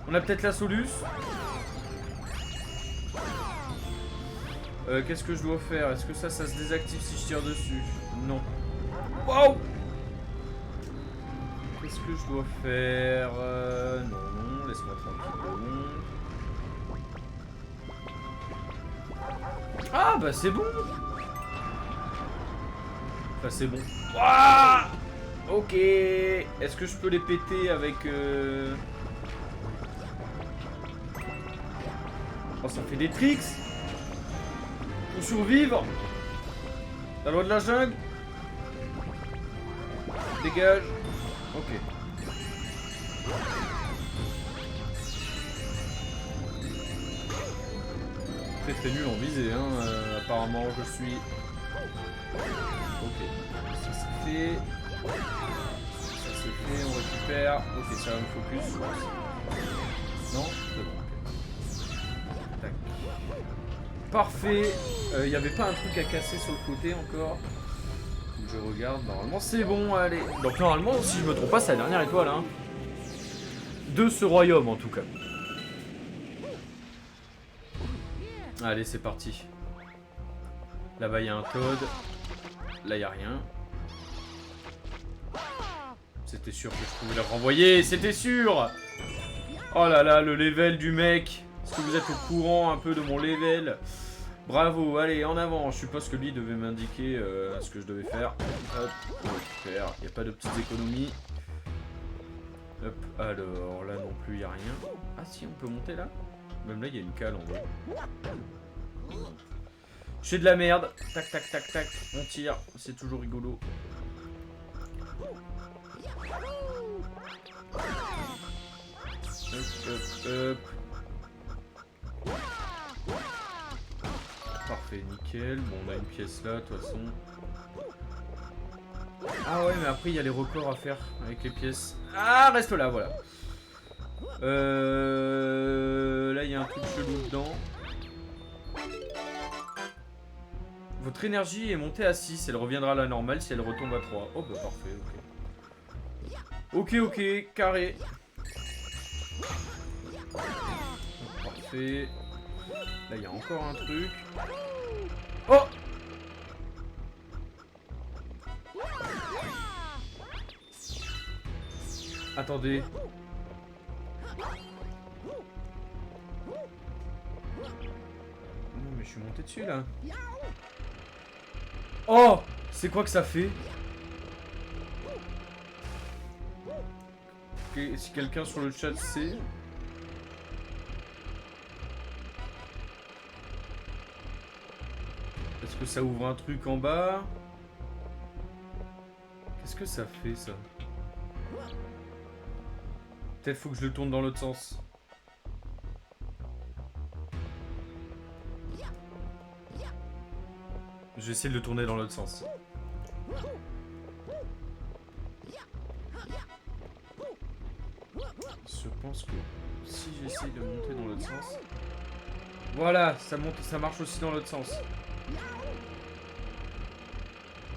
On a peut-être la soluce. Qu'est-ce que je dois faire? Est-ce que ça se désactive si je tire dessus? Non. Wow! Qu'est-ce que je dois faire? Non, laisse-moi tranquille. Ah bah c'est bon. Enfin c'est bon. Ouah, ok. Est-ce que je peux les péter avec... Oh, ça fait des tricks. Pour survivre. La loi de la jungle. Dégage. Ok. Très nul en visée, hein. Apparemment je suis... Ok. Ça c'est fait. Ça c'est fait, on récupère. Ok, ça va me focus. Non, c'est bon. Okay. Tac. Parfait. Il n'y avait pas un truc à casser sur le côté encore. Faut que je regarde. Normalement c'est bon, allez. Donc normalement, si je me trompe pas, c'est la dernière étoile, hein. De ce royaume en tout cas. Allez, c'est parti. Là-bas, il y a un Toad. Là, il n'y a rien. C'était sûr que je pouvais le renvoyer. C'était sûr. Oh là là, le level du mec. Est-ce que vous êtes au courant un peu de mon level? Bravo, allez, en avant. Je suppose que lui devait m'indiquer ce que je devais faire. Hop, on récupère. Il n'y a pas de petites économies. Hop, alors là non plus, il n'y a rien. Ah si, on peut monter là? Même là, il y a une cale en bas. Je fais de la merde. Tac, tac, tac, tac. On tire. C'est toujours rigolo. Hop, hop, hop. parfait, nickel. Bon, on a une pièce là, de toute façon. Ah ouais, mais après, il y a les records à faire avec les pièces. Ah, reste là, voilà. Là, il y a un truc chelou dedans. Votre énergie est montée à 6. Elle reviendra à la normale si elle retombe à 3. Oh, bah parfait, ok. Ok, carré. Parfait. Là, il y a encore un truc. Oh! Attendez. Non, mais je suis monté dessus, là. Oh! C'est quoi que ça fait? Si quelqu'un sur le chat sait... Est-ce que ça ouvre un truc en bas? Qu'est-ce que ça fait, ça? Peut-être faut que je le tourne dans l'autre sens. Je vais essayer de le tourner dans l'autre sens. Je pense que si j'essaye de monter dans l'autre sens... Voilà, ça monte, ça marche aussi dans l'autre sens.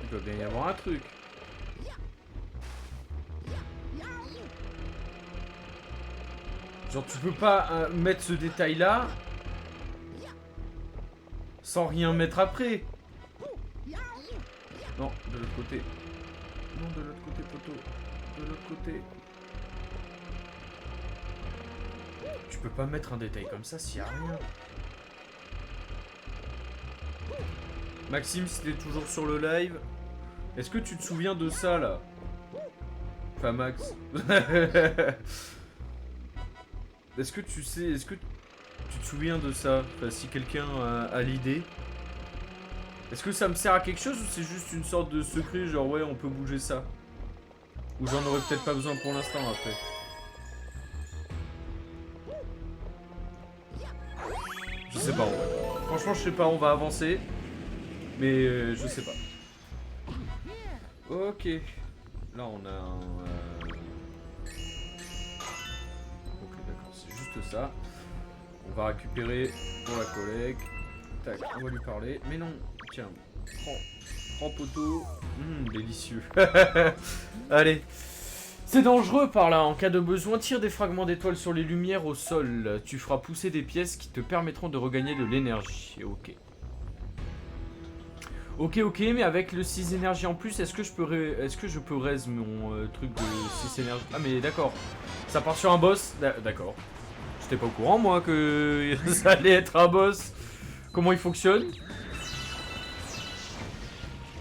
Il doit bien y avoir un truc. Genre tu peux pas mettre ce détail là sans rien mettre après. Non, de l'autre côté. Non, de l'autre côté, poteau. De l'autre côté. Tu peux pas mettre un détail comme ça s'il y a rien. Maxime, si t'es toujours sur le live, est-ce que tu te souviens de ça là? Enfin Max. Est-ce que tu sais, est-ce que tu te souviens de ça? Enfin, si quelqu'un a l'idée. Est-ce que ça me sert à quelque chose ou c'est juste une sorte de secret, genre ouais on peut bouger ça? Ou j'en aurais peut-être pas besoin pour l'instant après. Je sais pas en vrai. Franchement je sais pas, on va avancer. Mais je sais pas. Ok. Là on a un... Ok d'accord, c'est juste ça. On va récupérer pour la collecte. Tac, on va lui parler. Mais non, tiens, prends poteau. Délicieux. Allez. C'est dangereux par là. En cas de besoin, tire des fragments d'étoiles sur les lumières au sol. Tu feras pousser des pièces qui te permettront de regagner de l'énergie. Ok. Ok, mais avec le 6 énergie en plus, est-ce que je peux raise mon truc de 6 énergie? Ah mais d'accord. Ça part sur un boss. D'accord. J'étais pas au courant moi que ça allait être un boss. Comment il fonctionne?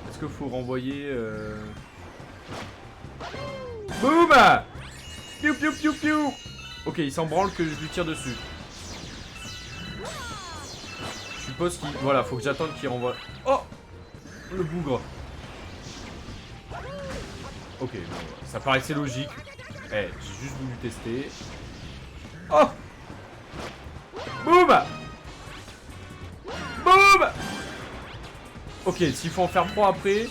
Est-ce qu'il faut renvoyer Boum! Piou piou piou piou! Ok, il s'en branle que je lui tire dessus. Je suppose qu'il... Voilà, faut que j'attende qu'il renvoie... Oh! Le bougre. Ok, ça paraissait logique. Eh, j'ai juste voulu tester. Oh! Boum! Boum! Ok, s'il faut en faire 3 après,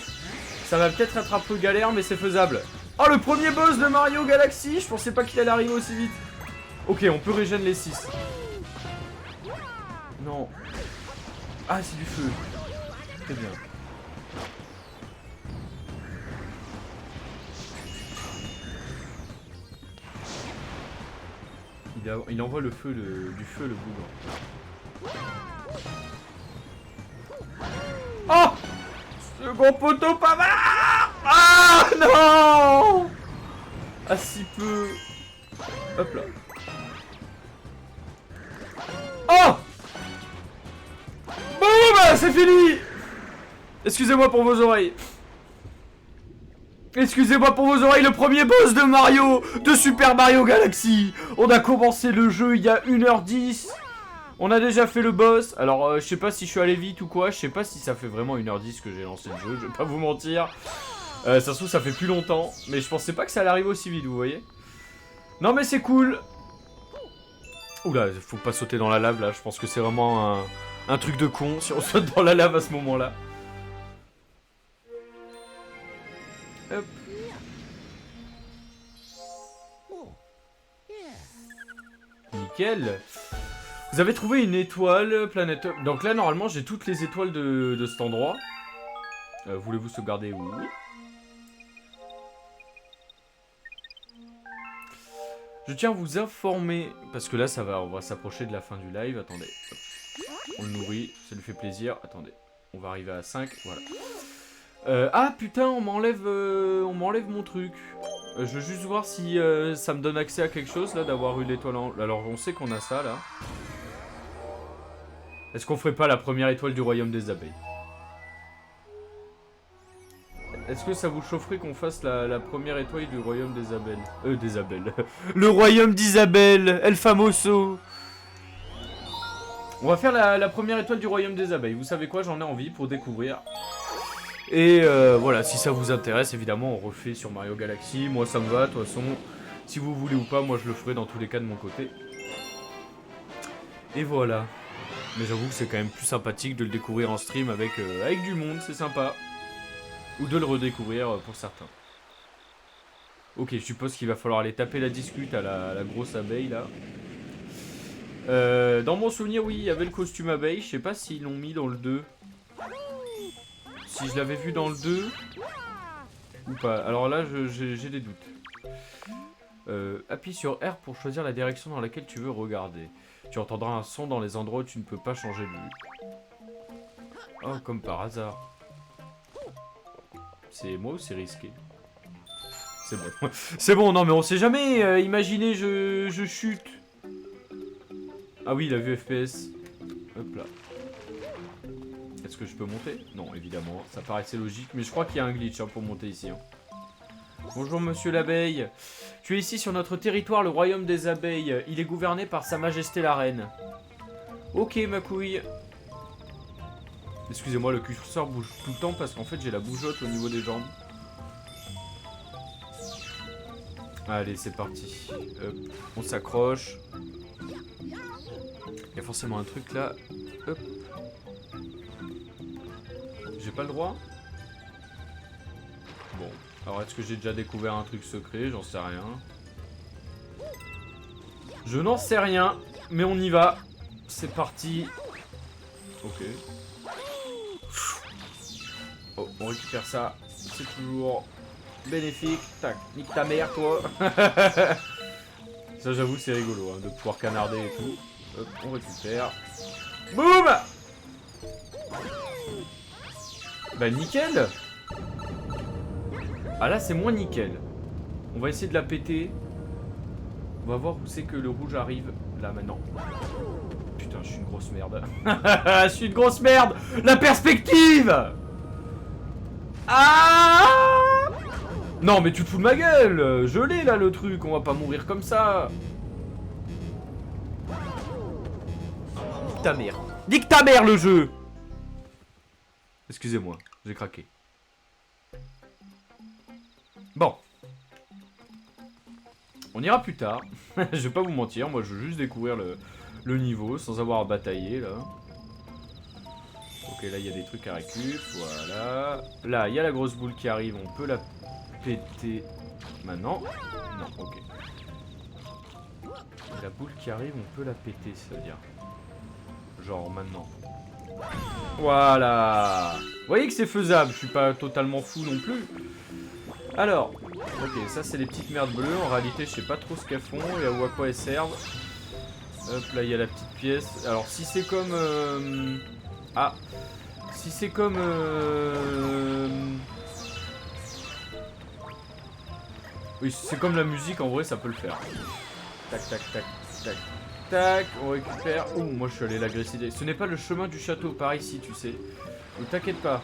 ça va peut-être être un peu galère, mais c'est faisable. Oh, le premier boss de Mario Galaxy! Je pensais pas qu'il allait arriver aussi vite. Ok, on peut régénérer les 6. Non. Ah, c'est du feu. Très bien. Il envoie du feu, le bougre. Oh! Second poteau pavard! Ah non! Ah si peu. Hop là. Oh! Boum! C'est fini! Excusez-moi pour vos oreilles. Excusez-moi pour vos oreilles, le premier boss de Mario, de Super Mario Galaxy. On a commencé le jeu il y a 1h10. On a déjà fait le boss. Alors, je sais pas si je suis allé vite ou quoi. Je sais pas si ça fait vraiment 1h10 que j'ai lancé le jeu. Je vais pas vous mentir. Ça se trouve, ça fait plus longtemps. Mais je pensais pas que ça allait arriver aussi vite, vous voyez. Non, mais c'est cool. Oula, faut pas sauter dans la lave là. Je pense que c'est vraiment Un truc de con si on saute dans la lave à ce moment-là. Hop. Nickel. Vous avez trouvé une étoile, planète. Donc là, normalement, j'ai toutes les étoiles de cet endroit. Voulez-vous sauvegarder? Oui. Je tiens à vous informer, parce que là, on va s'approcher de la fin du live. Attendez. Hop. On le nourrit, ça lui fait plaisir. Attendez. On va arriver à 5, voilà. Ah putain, on m'enlève mon truc. Je veux juste voir si ça me donne accès à quelque chose là d'avoir eu l'étoile en... Alors on sait qu'on a ça là. Est-ce qu'on ferait pas la première étoile du royaume des abeilles? Est-ce que ça vous chaufferait qu'on fasse la première étoile du royaume des abeilles? Des abeilles. Le royaume d'Isabelle, El Famoso. On va faire la première étoile du royaume des abeilles. Vous savez quoi, j'en ai envie pour découvrir. Et voilà, si ça vous intéresse, évidemment, on refait sur Mario Galaxy. Moi, ça me va, de toute façon. Si vous voulez ou pas, moi, je le ferai dans tous les cas de mon côté. Et voilà. Mais j'avoue que c'est quand même plus sympathique de le découvrir en stream avec du monde, c'est sympa. Ou de le redécouvrir pour certains. Ok, je suppose qu'il va falloir aller taper la discute à la grosse abeille, là. Dans mon souvenir, oui, il y avait le costume abeille. Je sais pas s'ils l'ont mis dans le 2. Si je l'avais vu dans le 2 ou pas. Alors là, j'ai des doutes. Appuie sur R pour choisir la direction dans laquelle tu veux regarder. Tu entendras un son dans les endroits où tu ne peux pas changer de vue. Oh, comme par hasard. C'est moi ou c'est risqué? C'est bon. C'est bon, non mais on sait jamais. Imaginez, je chute. Ah oui, la vue FPS. Hop là. Est-ce que je peux monter? Non, évidemment, ça paraissait logique, mais je crois qu'il y a un glitch pour monter ici. Bonjour monsieur l'abeille. Tu es ici sur notre territoire, le royaume des abeilles. Il est gouverné par sa majesté la reine. Ok ma couille. Excusez-moi, le curseur bouge tout le temps parce qu'en fait j'ai la bougeotte au niveau des jambes. Allez, c'est parti. Hop, on s'accroche. Il y a forcément un truc là. Hop. J'ai pas le droit? Bon. Alors est-ce que j'ai déjà découvert un truc secret? J'en sais rien. Je n'en sais rien. Mais on y va. C'est parti. Ok. Oh, on récupère ça. C'est toujours bénéfique. Tac. Nique ta mère, toi. Ça, j'avoue, c'est rigolo, hein, de pouvoir canarder et tout. Hop, on récupère. Boum! Bah nickel. Ah là c'est moins nickel. On va essayer de la péter. On va voir où c'est que le rouge arrive. Là maintenant. Putain, je suis une grosse merde. Je suis une grosse merde. La perspective. Ah! Non mais tu te fous de ma gueule. Je l'ai là le truc. On va pas mourir comme ça. Nique ta mère. Nique ta mère le jeu. Excusez-moi, j'ai craqué. Bon. On ira plus tard. Je vais pas vous mentir, moi je veux juste découvrir le niveau sans avoir à batailler là. Ok, là il y a des trucs à récup, voilà. Là, il y a la grosse boule qui arrive, on peut la péter maintenant. Non, ok. La boule qui arrive, on peut la péter, c'est-à-dire. Genre maintenant. Voilà. Vous voyez que c'est faisable, je suis pas totalement fou non plus. Alors, ok, ça c'est les petites merdes bleues. En réalité, je sais pas trop ce qu'elles font et à quoi elles servent. Hop, là il y a la petite pièce. Alors, si c'est comme... Ah, si c'est comme... Oui, si c'est comme la musique, en vrai, ça peut le faire. Tac, tac, tac, tac. Tac, on récupère. Oh, moi je suis allé l'agresser. Ce n'est pas le chemin du château, par ici, tu sais. Ne t'inquiète pas.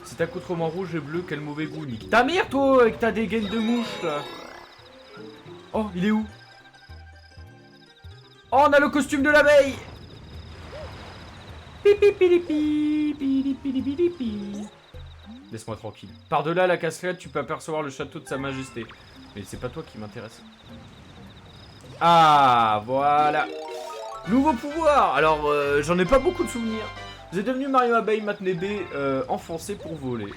C'est accoutrement rouge et bleu, quel mauvais goût, nique ta mère, toi, avec ta dégaine de mouche, là. Oh, il est où? Oh, on a le costume de l'abeille. Laisse-moi tranquille. Par-delà la cascade, tu peux apercevoir le château de sa majesté. Mais c'est pas toi qui m'intéresse. Ah, voilà. Nouveau pouvoir. Alors, j'en ai pas beaucoup de souvenirs. Vous êtes devenu Mario Abeille, Matnébé, enfoncé pour voler.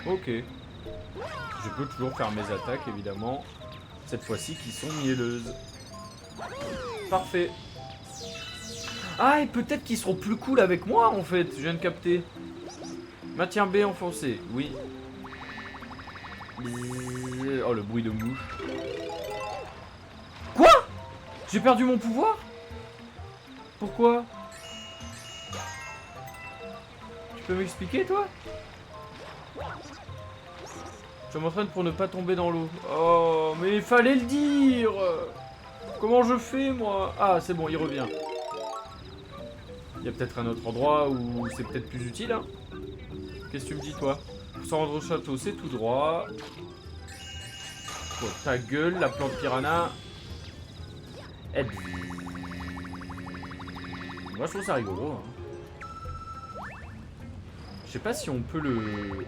Ok. Je peux toujours faire mes attaques, évidemment. Cette fois-ci, qui sont mielleuses. Parfait. Ah, et peut-être qu'ils seront plus cool avec moi, en fait. Je viens de capter. Maintien B enfoncé, oui. Oh, le bruit de mouche. Quoi? J'ai perdu mon pouvoir? Pourquoi? Tu peux m'expliquer, toi? Je m'entraîne pour ne pas tomber dans l'eau. Oh, mais il fallait le dire! Comment je fais, moi? Ah, c'est bon, il revient. Il y a peut-être un autre endroit où c'est peut-être plus utile, hein? Qu'est-ce que tu me dis, toi? Pour se rendre au château, c'est tout droit. Oh, ta gueule, la plante piranha. Aide. Moi, je trouve ça rigolo, hein. Je sais pas si on peut le...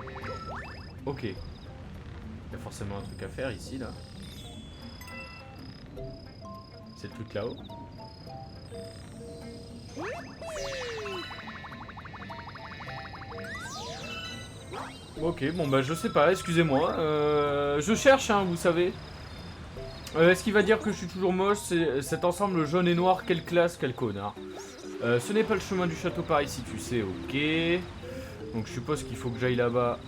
Ok. Il y a forcément un truc à faire ici, là. C'est tout là-haut. Ok, bon bah je sais pas, excusez-moi. Je cherche, hein, vous savez. Est-ce qu'il va dire que je suis toujours moche? C'est cet ensemble jaune et noir, quelle classe, quel connard. Ce n'est pas le chemin du château par ici, tu sais, ok. Donc je suppose qu'il faut que j'aille là-bas.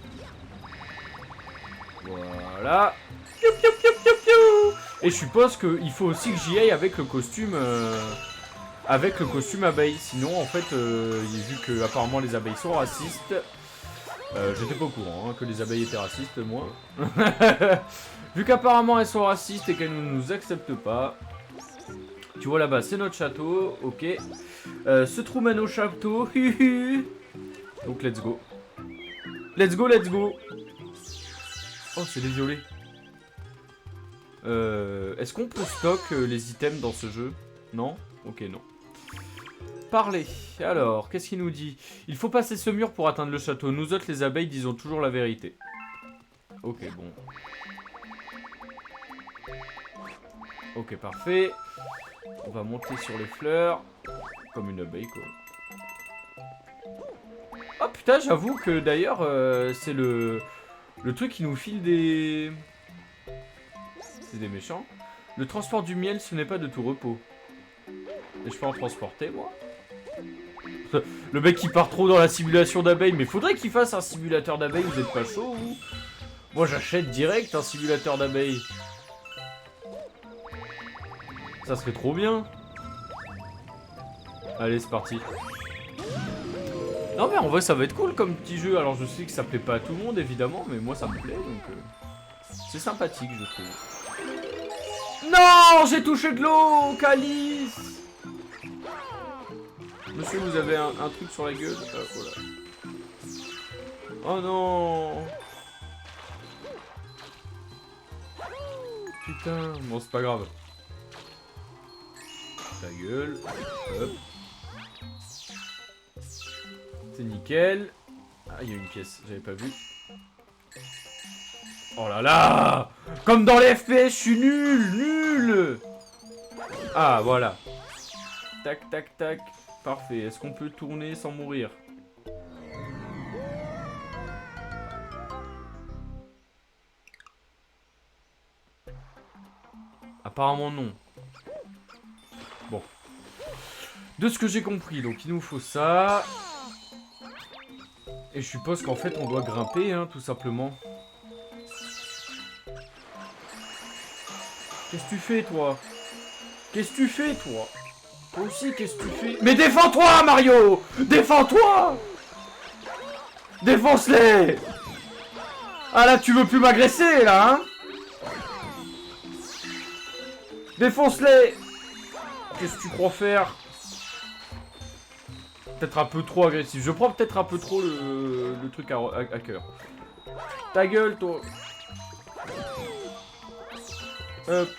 Voilà. Piou, piou, piou, piou, piou. Et je suppose qu'il faut aussi que j'y aille avec le costume... avec le costume abeille. Sinon, en fait, vu que apparemment les abeilles sont racistes... j'étais pas au courant, hein, que les abeilles étaient racistes, moi. Vu qu'apparemment elles sont racistes et qu'elles ne nous acceptent pas. Tu vois là-bas, c'est notre château, ok. Ce trou mène au château. Donc let's go. Let's go, let's go. Oh, c'est des violets. Est-ce qu'on peut stock les items dans ce jeu? Non? Ok, non. Parler. Alors, qu'est-ce qu'il nous dit? Il faut passer ce mur pour atteindre le château. Nous autres, les abeilles, disons toujours la vérité. Ok, bon. Ok, parfait. On va monter sur les fleurs. Comme une abeille, quoi. Oh putain, j'avoue que d'ailleurs, c'est le truc qui nous file des... C'est des méchants. Le transport du miel, ce n'est pas de tout repos. Et je peux en transporter, moi? Le mec qui part trop dans la simulation d'abeilles. Mais faudrait qu'il fasse un simulateur d'abeilles. Vous êtes pas chaud, vous? Moi, j'achète direct un simulateur d'abeilles. Ça serait trop bien. Allez, c'est parti. Non, mais en vrai, ça va être cool comme petit jeu. Alors, je sais que ça plaît pas à tout le monde, évidemment. Mais moi, ça me plaît, donc... c'est sympathique, je trouve. Non, j'ai touché de l'eau, Calice. Monsieur, vous avez un truc sur la gueule. Voilà. Oh non. Putain, bon, c'est pas grave. Ta gueule. Hop. C'est nickel. Ah, il y a une pièce, j'avais pas vu. Oh là là. Comme dans les FPS, je suis nul. Ah, voilà. Tac, tac, tac. Parfait. Est-ce qu'on peut tourner sans mourir? Apparemment non. Bon. De ce que j'ai compris, donc il nous faut ça. Et je suppose qu'en fait on doit grimper, hein, tout simplement. Qu'est-ce que tu fais, toi? Qu'est-ce que tu fais, toi? Toi aussi, qu'est-ce que tu fais? Mais défends-toi, Mario! Défends-toi! Défonce-les! Ah là, tu veux plus m'agresser, là, hein? Défonce-les! Qu'est-ce que tu crois faire? Peut-être un peu trop agressif. Je prends peut-être un peu trop le truc à cœur. Ta gueule, toi!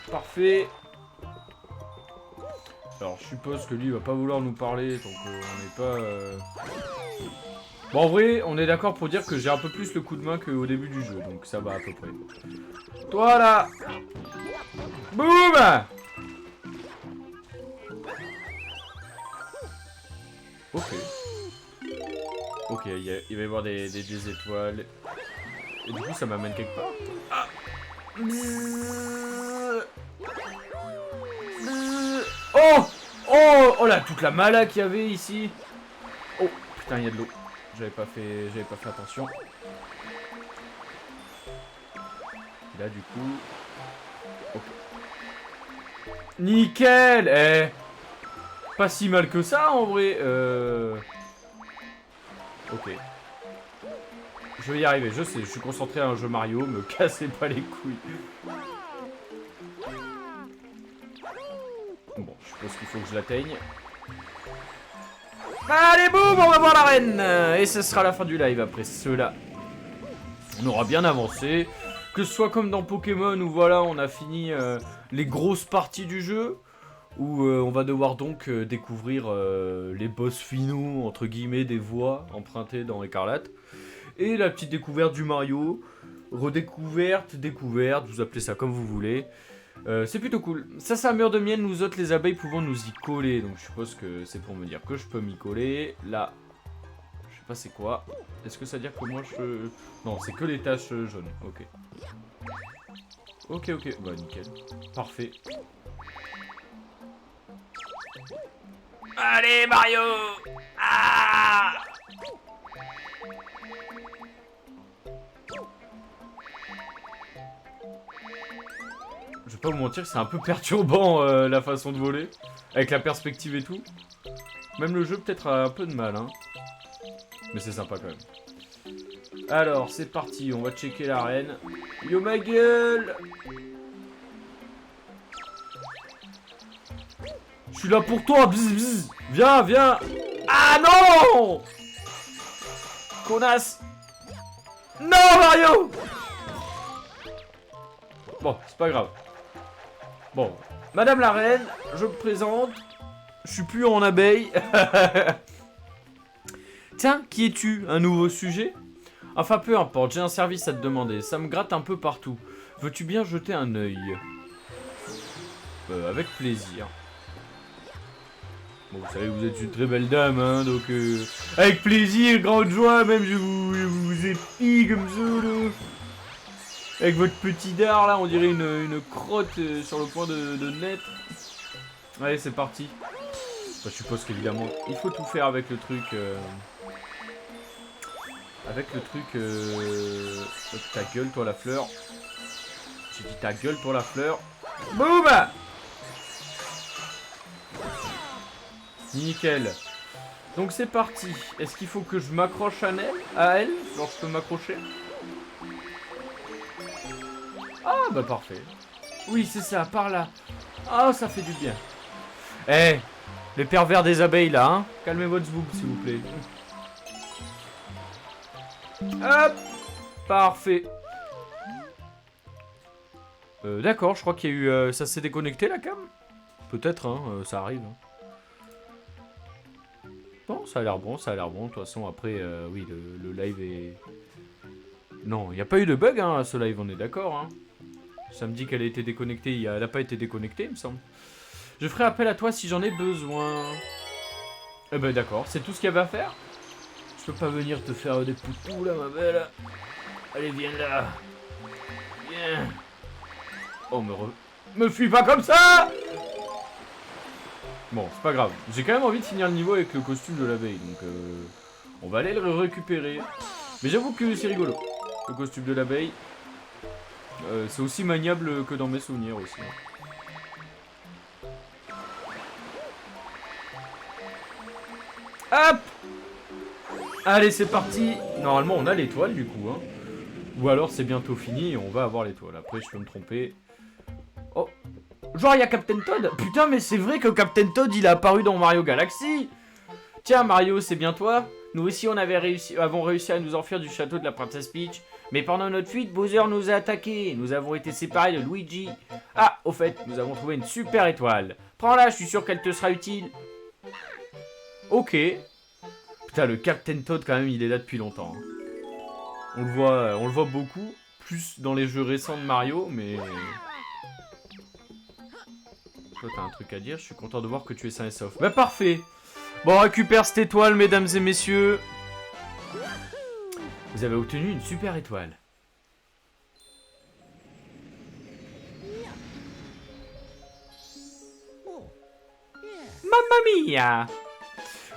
Parfait. Alors, je suppose que lui, il va pas vouloir nous parler, donc on n'est pas... Bon, en vrai, on est d'accord pour dire que j'ai un peu plus le coup de main qu'au début du jeu, donc ça va à peu près. Toi, là! Boum! Ok. Ok, il va y avoir des étoiles. Et du coup, ça m'amène quelque part. Ah. Oh. Oh. Oh là, toute la mala qu'il y avait ici. Oh, putain, il y a de l'eau. J'avais pas fait attention. Là, du coup... Ok. Nickel. Eh. Pas si mal que ça, en vrai. Ok. Je vais y arriver, je sais, je suis concentré à un jeu Mario, me cassez pas les couilles. Bon, je suppose qu'il faut que je l'atteigne. Allez, boum, on va voir l'arène. Et ce sera la fin du live après cela. On aura bien avancé. Que ce soit comme dans Pokémon où voilà, on a fini les grosses parties du jeu. Où on va devoir donc découvrir les boss finaux, entre guillemets, des voies empruntées dans Écarlate. Et la petite découverte du Mario. Redécouverte, découverte, vous appelez ça comme vous voulez. C'est plutôt cool. Ça, c'est un mur de miel, nous autres, les abeilles, pouvons nous y coller. Donc je suppose que c'est pour me dire que je peux m'y coller. Là, je sais pas c'est quoi. Est-ce que ça veut dire que moi je... Non, c'est que les taches jaunes. Ok. Ok, ok. Bah, nickel. Parfait. Allez, Mario! Ah! Je vais pas vous mentir, c'est un peu perturbant la façon de voler. Avec la perspective et tout. Même le jeu peut-être a un peu de mal, hein. Mais c'est sympa quand même. Alors, c'est parti, on va checker l'arène. Yo ma gueule! Je suis là pour toi, bzz, bzz. Viens, viens! Ah non! Connasse! Non, Mario! Bon, c'est pas grave. Bon, Madame la Reine, je me présente. Je suis plus en abeille. Tiens, qui es-tu? Un nouveau sujet? Enfin, peu importe, j'ai un service à te demander. Ça me gratte un peu partout. Veux-tu bien jeter un œil? Avec plaisir. Bon, vous savez, vous êtes une très belle dame, hein, donc... avec plaisir, grande joie, même je vous épie comme ça, là. Avec votre petit dard, là, on dirait une crotte sur le point de naître. Allez, c'est parti. Bah, je suppose qu'évidemment, il faut tout faire avec le truc... Avec le truc... ta gueule, toi, la fleur. J'ai dit ta gueule, toi, la fleur. Boum! Nickel. Donc c'est parti. Est-ce qu'il faut que je m'accroche à elle? Genre je peux m'accrocher? Ah bah parfait. Oui c'est ça, par là. Ah ça fait du bien. Eh, les pervers des abeilles là, hein. Calmez votre zwoub s'il vous plaît. Hop. Parfait. D'accord, je crois qu'il y a eu... ça s'est déconnecté la cam? Peut-être, hein, ça arrive. Hein. Bon, ça a l'air bon, ça a l'air bon. De toute façon, après, oui, le live est... Non, il n'y a pas eu de bug, hein, à ce live, on est d'accord, hein. Ça me dit qu'elle a été déconnectée, elle n'a pas été déconnectée, il me semble. Je ferai appel à toi si j'en ai besoin. Eh ben d'accord, c'est tout ce qu'il y avait à faire. Je peux pas venir te faire des poutous, là, ma belle. Allez, viens là. Viens. Oh, me fuis pas comme ça! Bon, c'est pas grave. J'ai quand même envie de finir le niveau avec le costume de l'abeille, donc on va aller le récupérer. Mais j'avoue que c'est rigolo. Le costume de l'abeille. C'est aussi maniable que dans mes souvenirs aussi. Hop! Allez, c'est parti. Normalement, on a l'étoile du coup. Hein. Ou alors, c'est bientôt fini et on va avoir l'étoile. Après, je peux me tromper. Oh! Genre, il y a Captain Toad? Putain, mais c'est vrai que Captain Toad, il est apparu dans Mario Galaxy! Tiens, Mario, c'est bien toi? Nous aussi, avons réussi à nous enfuir du château de la Princesse Peach. Mais pendant notre fuite, Bowser nous a attaqués. Nous avons été séparés de Luigi. Ah, au fait, nous avons trouvé une super étoile. Prends-la, je suis sûr qu'elle te sera utile. Ok. Putain, le Captain Toad, quand même, il est là depuis longtemps. Hein. On le voit beaucoup. Plus dans les jeux récents de Mario, mais... Toi, t'as un truc à dire. Je suis content de voir que tu es sain et sauf. Bah, parfait. Bon, on récupère cette étoile, mesdames et messieurs. Vous avez obtenu une super étoile. Mamma mia!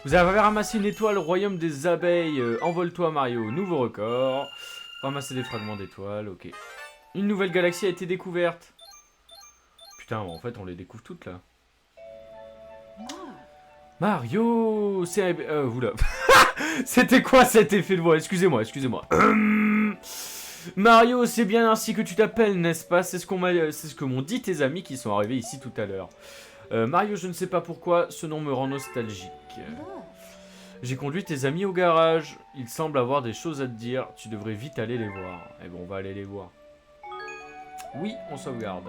Vous avez ramassé une étoile au royaume des abeilles. Envole-toi, Mario. Nouveau record. Ramasser des fragments d'étoiles, ok. Une nouvelle galaxie a été découverte. Putain, en fait, on les découvre toutes, là. Mario, c'est... oula. C'était quoi cet effet de voix? Excusez-moi, excusez-moi. Mario, c'est bien ainsi que tu t'appelles, n'est-ce pas? C'est ce que m'ont dit tes amis qui sont arrivés ici tout à l'heure. Mario, je ne sais pas pourquoi, ce nom me rend nostalgique. J'ai conduit tes amis au garage. Ils semblent avoir des choses à te dire. Tu devrais vite aller les voir. Eh bon, on va aller les voir. Oui, on sauvegarde.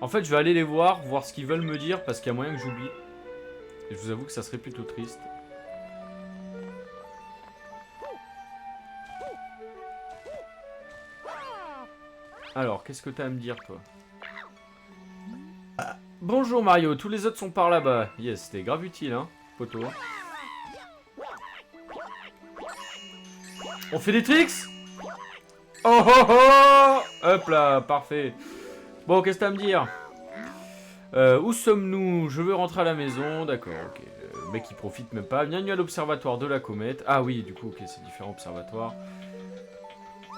En fait, je vais aller les voir ce qu'ils veulent me dire, parce qu'il y a moyen que j'oublie. Et je vous avoue que ça serait plutôt triste. Alors, qu'est-ce que t'as à me dire, toi? Bonjour Mario, tous les autres sont par là-bas. Yes, c'était grave utile, hein, poteau. On fait des tricks? Oh oh oh! Hop là, parfait. Bon, qu'est-ce que t'as à me dire? Où sommes-nous? Je veux rentrer à la maison. D'accord, ok. Le mec, il profite même pas. Bienvenue à l'observatoire de la comète. Ah oui, du coup, ok, c'est différent, observatoire.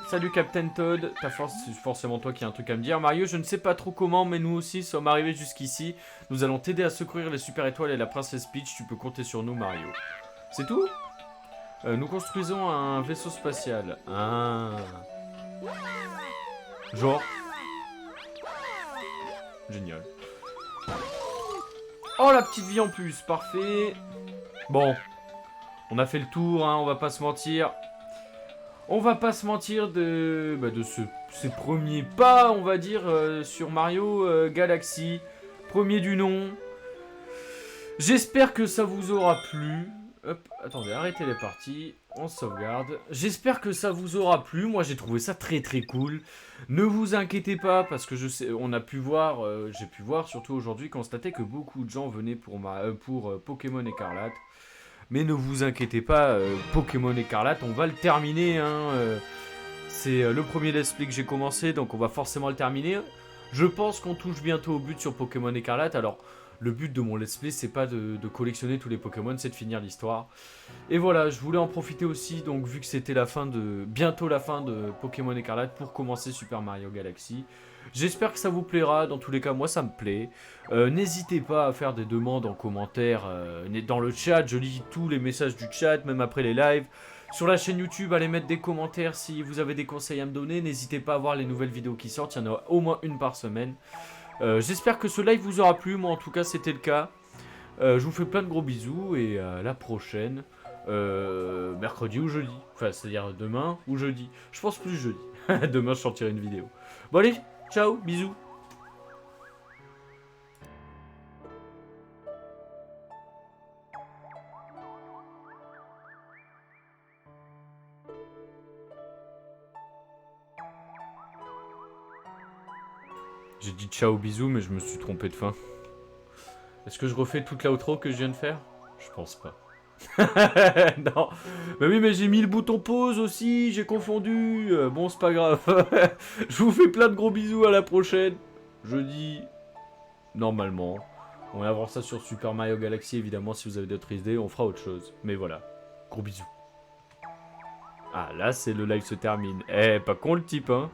Salut Captain Toad, c'est forcément toi qui as un truc à me dire. Mario, je ne sais pas trop comment, mais nous aussi sommes arrivés jusqu'ici. Nous allons t'aider à secourir les super étoiles et la princesse Peach. Tu peux compter sur nous, Mario. C'est tout? Nous construisons un vaisseau spatial. Ah. Genre. Génial. Oh, la petite vie en plus, parfait. Bon. On a fait le tour, hein, on va pas se mentir. On va pas se mentir de ces premiers pas, on va dire, sur Mario Galaxy. Premier du nom. J'espère que ça vous aura plu. Hop, attendez, arrêtez les parties. On sauvegarde. J'espère que ça vous aura plu. Moi, j'ai trouvé ça très très cool. Ne vous inquiétez pas, parce que je sais, on a pu voir, j'ai pu voir surtout aujourd'hui, constater que beaucoup de gens venaient pour Pokémon Écarlate. Mais ne vous inquiétez pas, Pokémon Écarlate, on va le terminer. Hein, c'est le premier let's play que j'ai commencé, donc on va forcément le terminer. Je pense qu'on touche bientôt au but sur Pokémon Écarlate. Alors, le but de mon let's play, c'est pas de collectionner tous les Pokémon, c'est de finir l'histoire. Et voilà, je voulais en profiter aussi, donc vu que c'était bientôt la fin de Pokémon Écarlate, pour commencer Super Mario Galaxy. J'espère que ça vous plaira, dans tous les cas, moi ça me plaît. N'hésitez pas à faire des demandes en commentaire, dans le chat, je lis tous les messages du chat, même après les lives. Sur la chaîne YouTube, allez mettre des commentaires si vous avez des conseils à me donner. N'hésitez pas à voir les nouvelles vidéos qui sortent, il y en a au moins une par semaine. J'espère que ce live vous aura plu, moi en tout cas c'était le cas. Je vous fais plein de gros bisous et à la prochaine. Mercredi ou jeudi, enfin c'est-à-dire demain ou jeudi. Je pense plus jeudi. Demain je sortirai une vidéo. Bon allez, ciao, bisous. J'ai dit ciao, bisous, mais je me suis trompé de fin. Est-ce que je refais toute l'outro que je viens de faire? Je pense pas. Non. Bah oui, mais j'ai mis le bouton pause aussi, j'ai confondu. Bon, c'est pas grave. Je vous fais plein de gros bisous, à la prochaine. Jeudi, normalement. On va voir ça sur Super Mario Galaxy, évidemment. Si vous avez d'autres idées, on fera autre chose. Mais voilà, gros bisous. Ah, là, c'est le live se termine. Eh, pas con le type, hein.